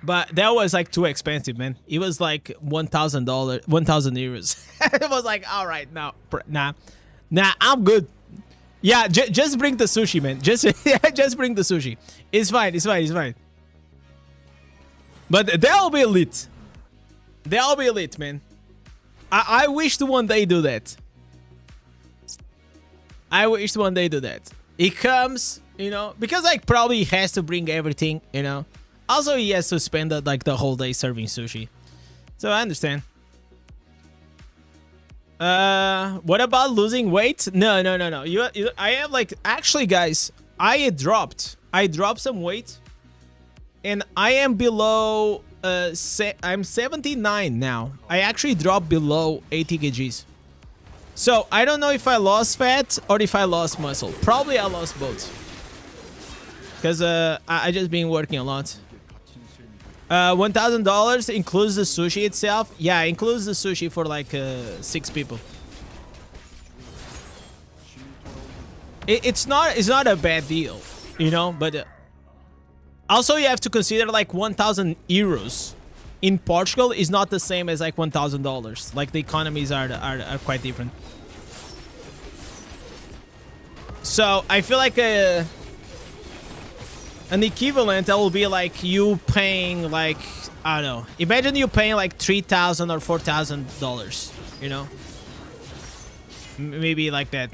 But that was like too expensive, man. It was like $1,000, 1,000 euros. It was like, all right, no, nah, I'm good. Yeah, just bring the sushi, man. Just bring the sushi. It's fine, it's fine, it's fine. But they'll be lit. They'll be lit, man. I wish to one day do that. I wish one day do that. He comes, you know, because like probably he has to bring everything, you know. Also, he has to spend like the whole day serving sushi. So I understand. What about losing weight? No. I have like, actually guys, I dropped some weight and I am below, I'm 79 now. I actually dropped below 80 kgs. So, I don't know if I lost fat or if I lost muscle. Probably I lost both. Because I just been working a lot. $1,000 includes the sushi itself. Yeah, includes the sushi for like 6 people. It's not a bad deal, you know, but also you have to consider like 1,000 euros in Portugal is not the same as like $1,000. Like the economies are quite different. So I feel like an equivalent that will be like you paying like, I don't know. Imagine you paying like $3,000 or $4,000. You know, maybe like that.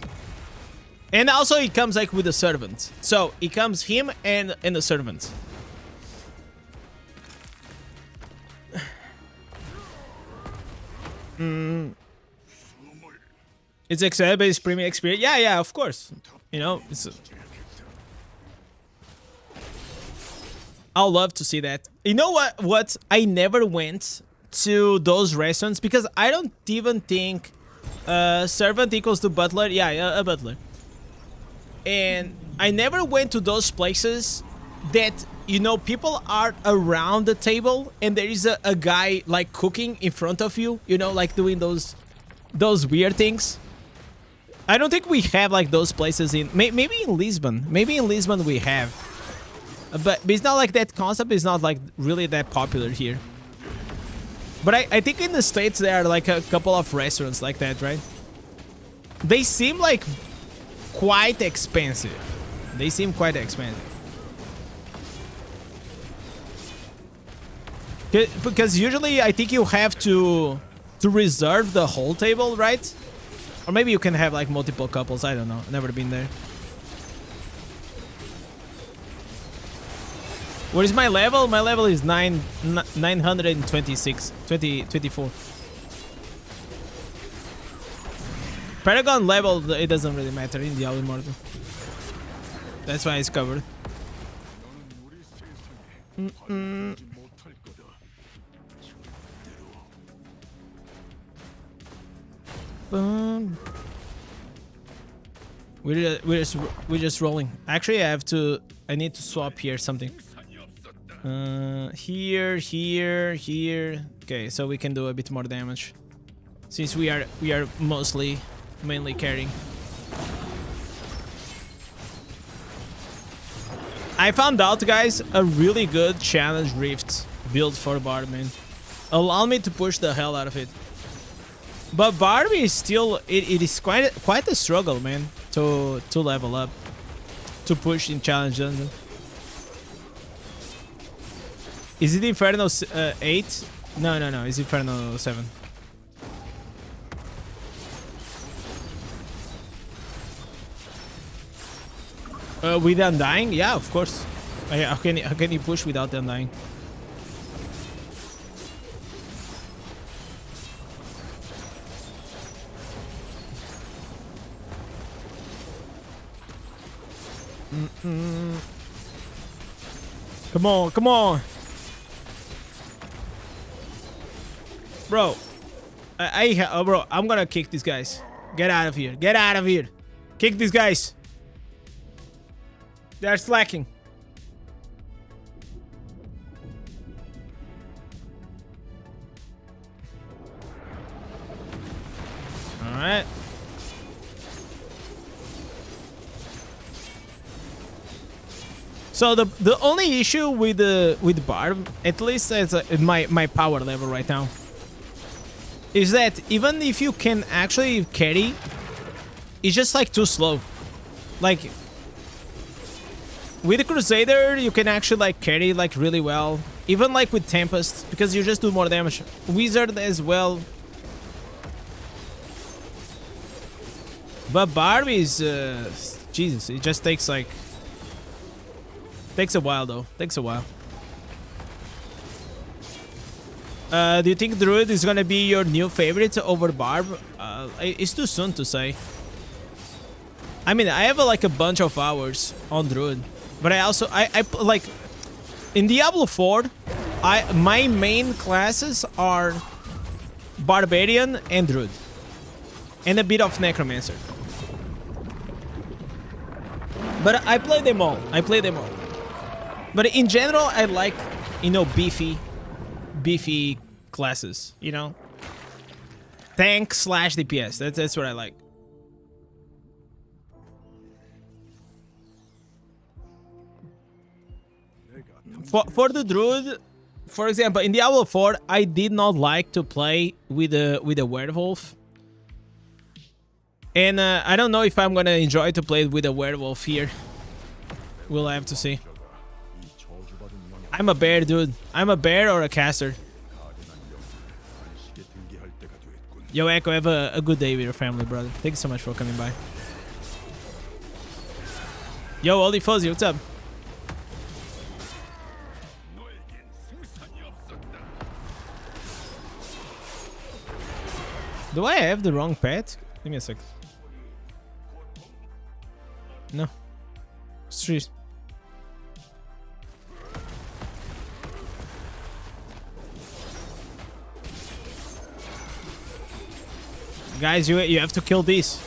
And also it comes like with a servant. So it comes him and the servant. It's exciting, but it's premium experience. Yeah, of course. You know, it's. I'll love to see that. You know what? I never went to those restaurants because I don't even think servant equals to butler. Yeah, a butler. And I never went to those places that, you know, people are around the table and there is a guy like cooking in front of you, you know, like doing those weird things. I don't think we have like those places in maybe in Lisbon. Maybe in Lisbon we have. But it's not like that concept is not like really that popular here. But I think in the States there are like a couple of restaurants like that, right? They seem like quite expensive. They seem quite expensive. Because usually I think you have to reserve the whole table, right? Or maybe you can have like multiple couples. I don't know. Never been there. What is my level? My level is 926. 24. Paragon level, it doesn't really matter in Diablo Immortal. That's why it's covered. We're just rolling. Actually, I need to swap here something. Here. Okay, so we can do a bit more damage since we are mainly carrying. I found out, guys, a really good challenge rift build for Bardman. Allow me to push the hell out of it. But Barbie is still it is quite a struggle, man, to level up, to push in challenge dungeon. Is it Inferno 8? No, it's Inferno 7. With Undying? Yeah, of course. How can you push without Undying? Come on, come on. Bro. Bro, I'm gonna kick these guys. Get out of here. Get out of here. Kick these guys. They're slacking. Alright. So the only issue with Barb, at least as my power level right now, is that even if you can actually carry, it's just like too slow. Like with the Crusader, you can actually like carry like really well, even like with Tempest, because you just do more damage. Wizard as well. But Barb is Jesus, it just takes like a while though. Takes a while. Do you think Druid is gonna be your new favorite over Barb? It's too soon to say. I mean, I have like a bunch of hours on Druid, but I also I like in Diablo 4. My main classes are Barbarian and Druid, and a bit of Necromancer. But I play them all. But in general, I like, you know, beefy classes, you know? Tank / DPS. That's what I like. For the Druid, for example, in Diablo 4, I did not like to play with a werewolf. And I don't know if I'm gonna enjoy to play with a werewolf here. We'll have to see. I'm a bear, dude. I'm a bear or a caster. Yo, Echo, have a good day with your family, brother. Thank you so much for coming by. Yo, Oli Fuzzy, what's up? Do I have the wrong pet? Give me a sec. No. Street. Guys, you have to kill these.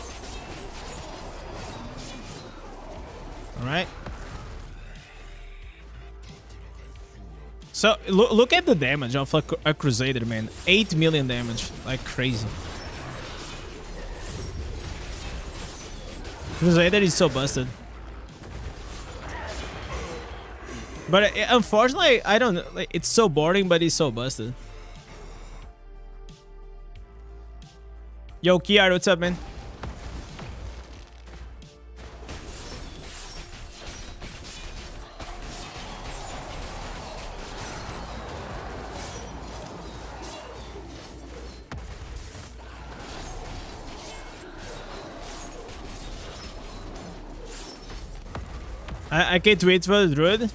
Alright. So, look at the damage of a Crusader, man. 8 million damage. Like crazy. Crusader is so busted. But unfortunately, I don't know. Like, it's so boring, but it's so busted. Yo, Kiar, what's up, man? I can't wait for the Druid.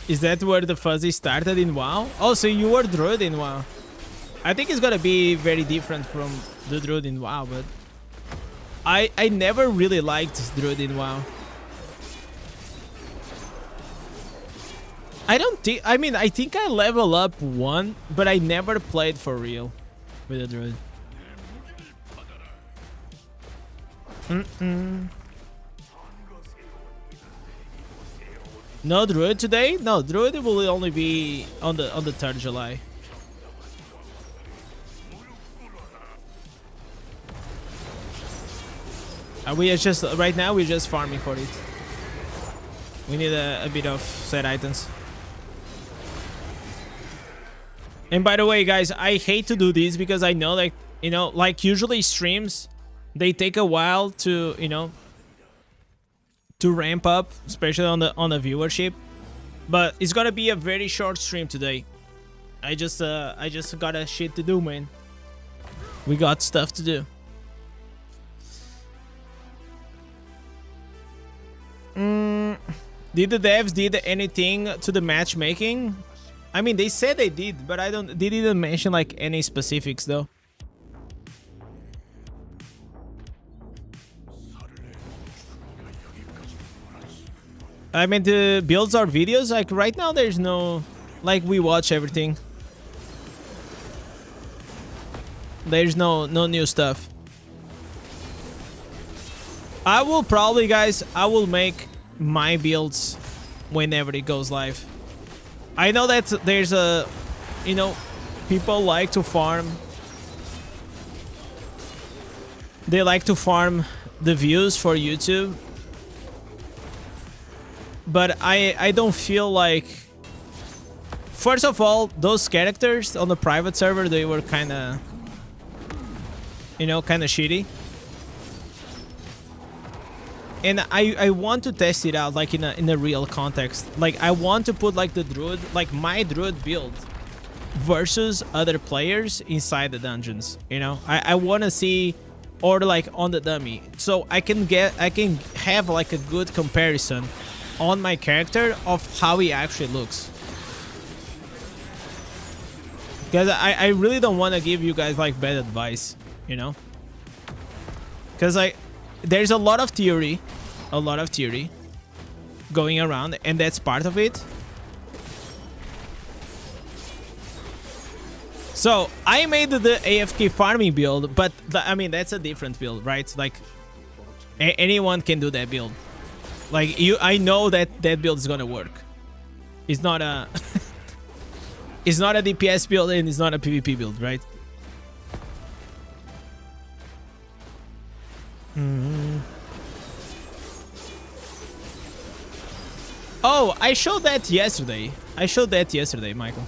Is that where the Fuzzy started in WoW? Oh, so you were Druid in WoW. I think it's gonna be very different from the Druid in WoW, but I never really liked Druid in WoW. I don't think, I mean, I think I level up 1, but I never played for real with a Druid. No Druid today? No, Druid will only be on the 3rd July. We are just right now we're just farming for it. We need a bit of set items. And by the way, guys, I hate to do this because I know, like, you know, like usually streams, they take a while to, you know, to ramp up, especially on the viewership. But it's gonna be a very short stream today. I just got a shit to do, man. We got stuff to do. Did the devs did anything to the matchmaking? I mean, they said they did, but they didn't mention like any specifics though. I mean, the builds or videos, like right now there's no, like we watch everything. There's no new stuff. I will probably, guys, I will make my builds whenever it goes live. I know that there's a, you know, people like to farm. They like to farm the views for YouTube. But I don't feel like... First of all, those characters on the private server, they were kind of, you know, kind of shitty. And I want to test it out, like in a real context. Like I want to put like the druid, like my druid build versus other players inside the dungeons. You know, I want to see, or like on the dummy, so I can have like a good comparison on my character of how he actually looks. Because I really don't want to give you guys like bad advice, you know. Because there's a lot of theory going around, and that's part of it. So I made the AFK farming build, but I mean that's a different build, right? Like anyone can do that build. Like I know that build is gonna work. It's not a it's not a DPS build and it's not a PvP build, right? Oh, I showed that yesterday. Michael.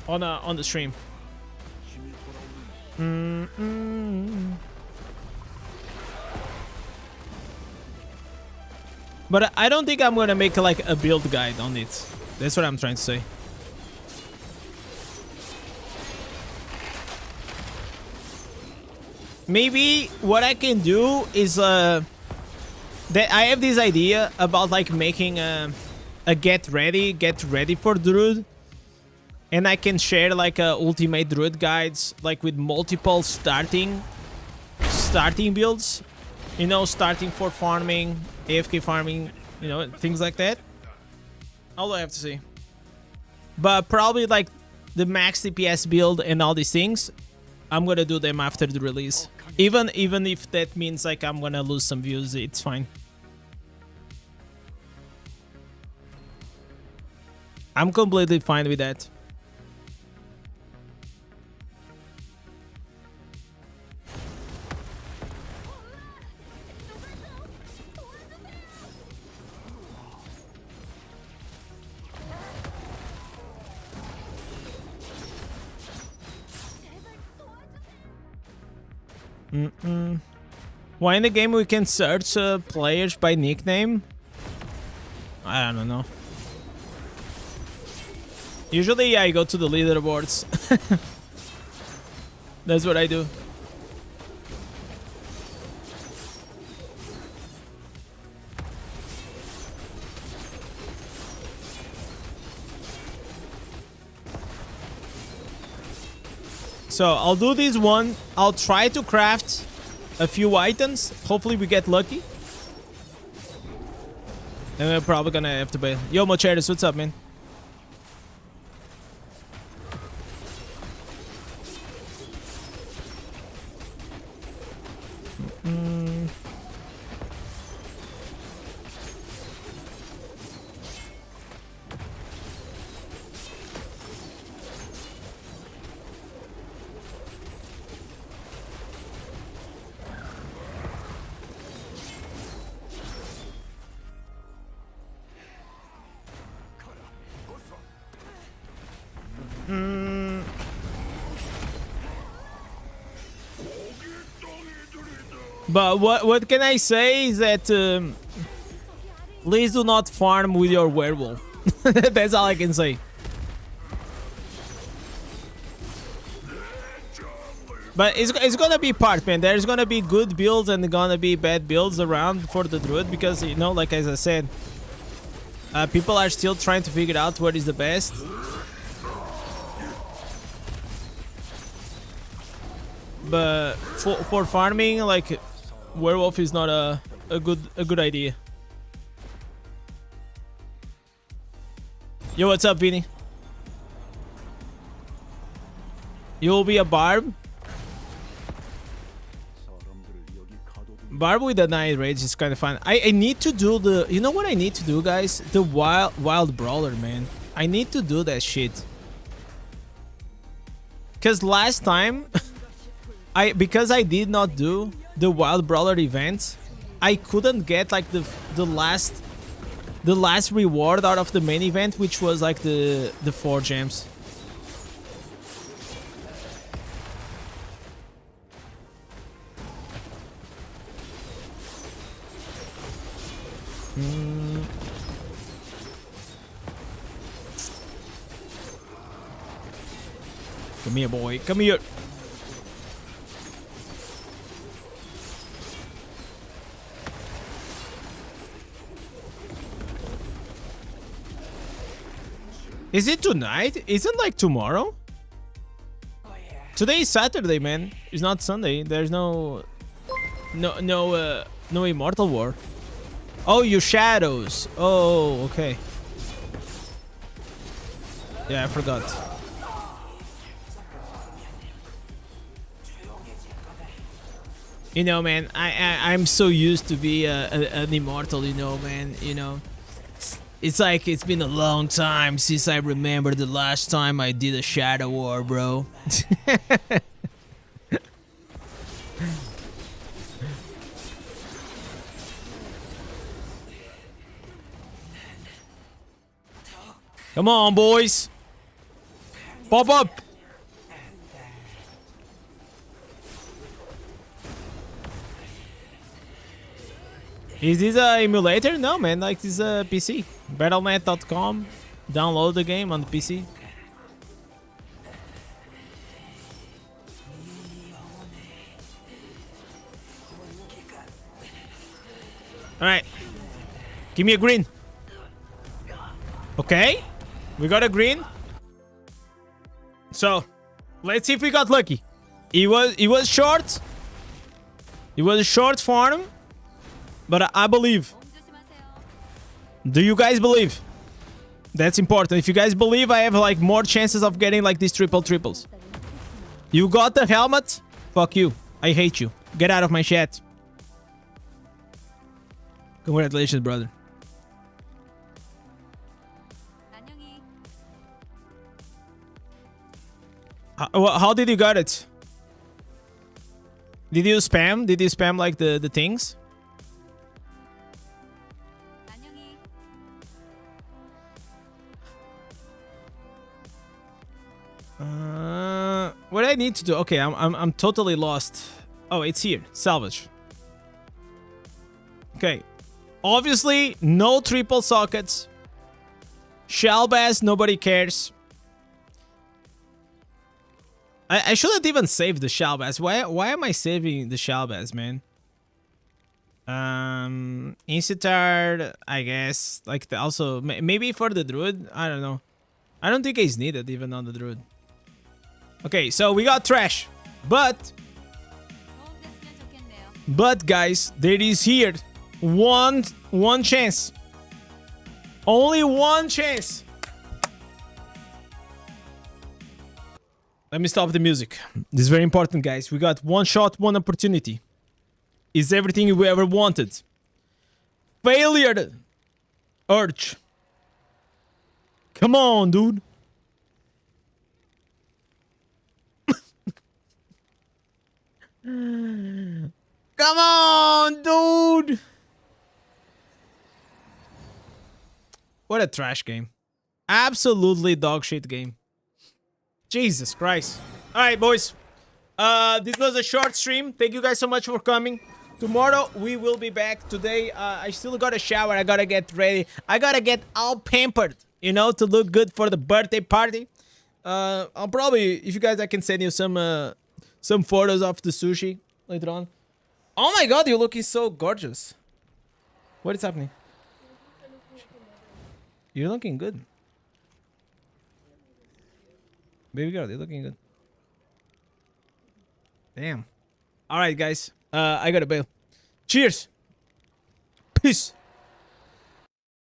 On the stream. But I don't think I'm gonna make like a build guide on it. That's what I'm trying to say. Maybe what I can do is that I have this idea about like making a get ready for druid, and I can share like ultimate druid guides like with multiple starting builds, you know, starting for farming, AFK farming, you know, things like that. All I have to say. But probably like the max DPS build and all these things, I'm gonna do them after the release. Even if that means like I'm gonna lose some views, it's fine. I'm completely fine with that. Why in the game we can search players by nickname? I don't know. Usually I go to the leaderboards. That's what I do. So I'll do this one. I'll try to craft a few items. Hopefully we get lucky. And we're probably gonna have to bail. Yo, Mocheris, what's up, man? But what can I say is that please do not farm with your werewolf. That's all I can say. But it's gonna be part, man. There's gonna be good builds and gonna be bad builds around for the druid because, you know, like as I said, people are still trying to figure out what is the best. But for farming, like werewolf is not a good idea. Yo, what's up, Vinny? You'll be a Barb? Barb with the Night Rage is kind of fun. I need to do the... You know what I need to do, guys? The Wild Brawler, man. I need to do that shit. Because last time... because I did not do the Wild Brawler event, I couldn't get like the last reward out of the main event, which was like the 4 gems. Come here, boy. Come here. Is it tonight? Isn't like tomorrow? Today is Saturday, man. It's not Sunday. There's no Immortal War. Oh, you shadows. Oh, okay. Yeah, I forgot. You know, man, I'm so used to be an immortal, you know, man, you know. It's like it's been a long time since I remember the last time I did a Shadow War, bro. Come on, boys. Pop up. Is this a emulator? No, man. Like, this is a PC. Battle.net.com. Download the game on the PC. Alright. Give me a green. Okay. We got a green. So, let's see if we got lucky. It was short. It was a short farm. But I believe. Do you guys believe? That's important. If you guys believe, I have like more chances of getting like these triples. You got the helmet? Fuck you. I hate you. Get out of my chat. Congratulations, brother. How did you got it? Did you spam? Did you spam like the things? What I need to do? Okay, I'm totally lost. Oh, it's here. Salvage. Okay. Obviously, no triple sockets. Shell bass, nobody cares. I shouldn't even save the shell bass. Why am I saving the shell bass, man? Incitard, I guess. Like also maybe for the druid. I don't know. I don't think it's needed even on the druid. Okay, so we got trash, but guys, there is here one chance. Only one chance. Let me stop the music. This is very important, guys. We got one shot, one opportunity. Is everything we ever wanted. Failure. Urge. Come on, dude. Come on, dude. What a trash game. Absolutely dog shit game. Jesus Christ. Alright, boys. This was a short stream. Thank you guys so much for coming. Tomorrow we will be back. Today I still got a shower. I gotta get ready. I gotta get all pampered, you know, to look good for the birthday party. I'll probably, if you guys, I can send you some photos of the sushi later on. Oh my god, you're looking so gorgeous. What is happening? You're looking good. Baby girl, you're looking good. Damn. Alright, guys. I gotta bail. Cheers. Peace.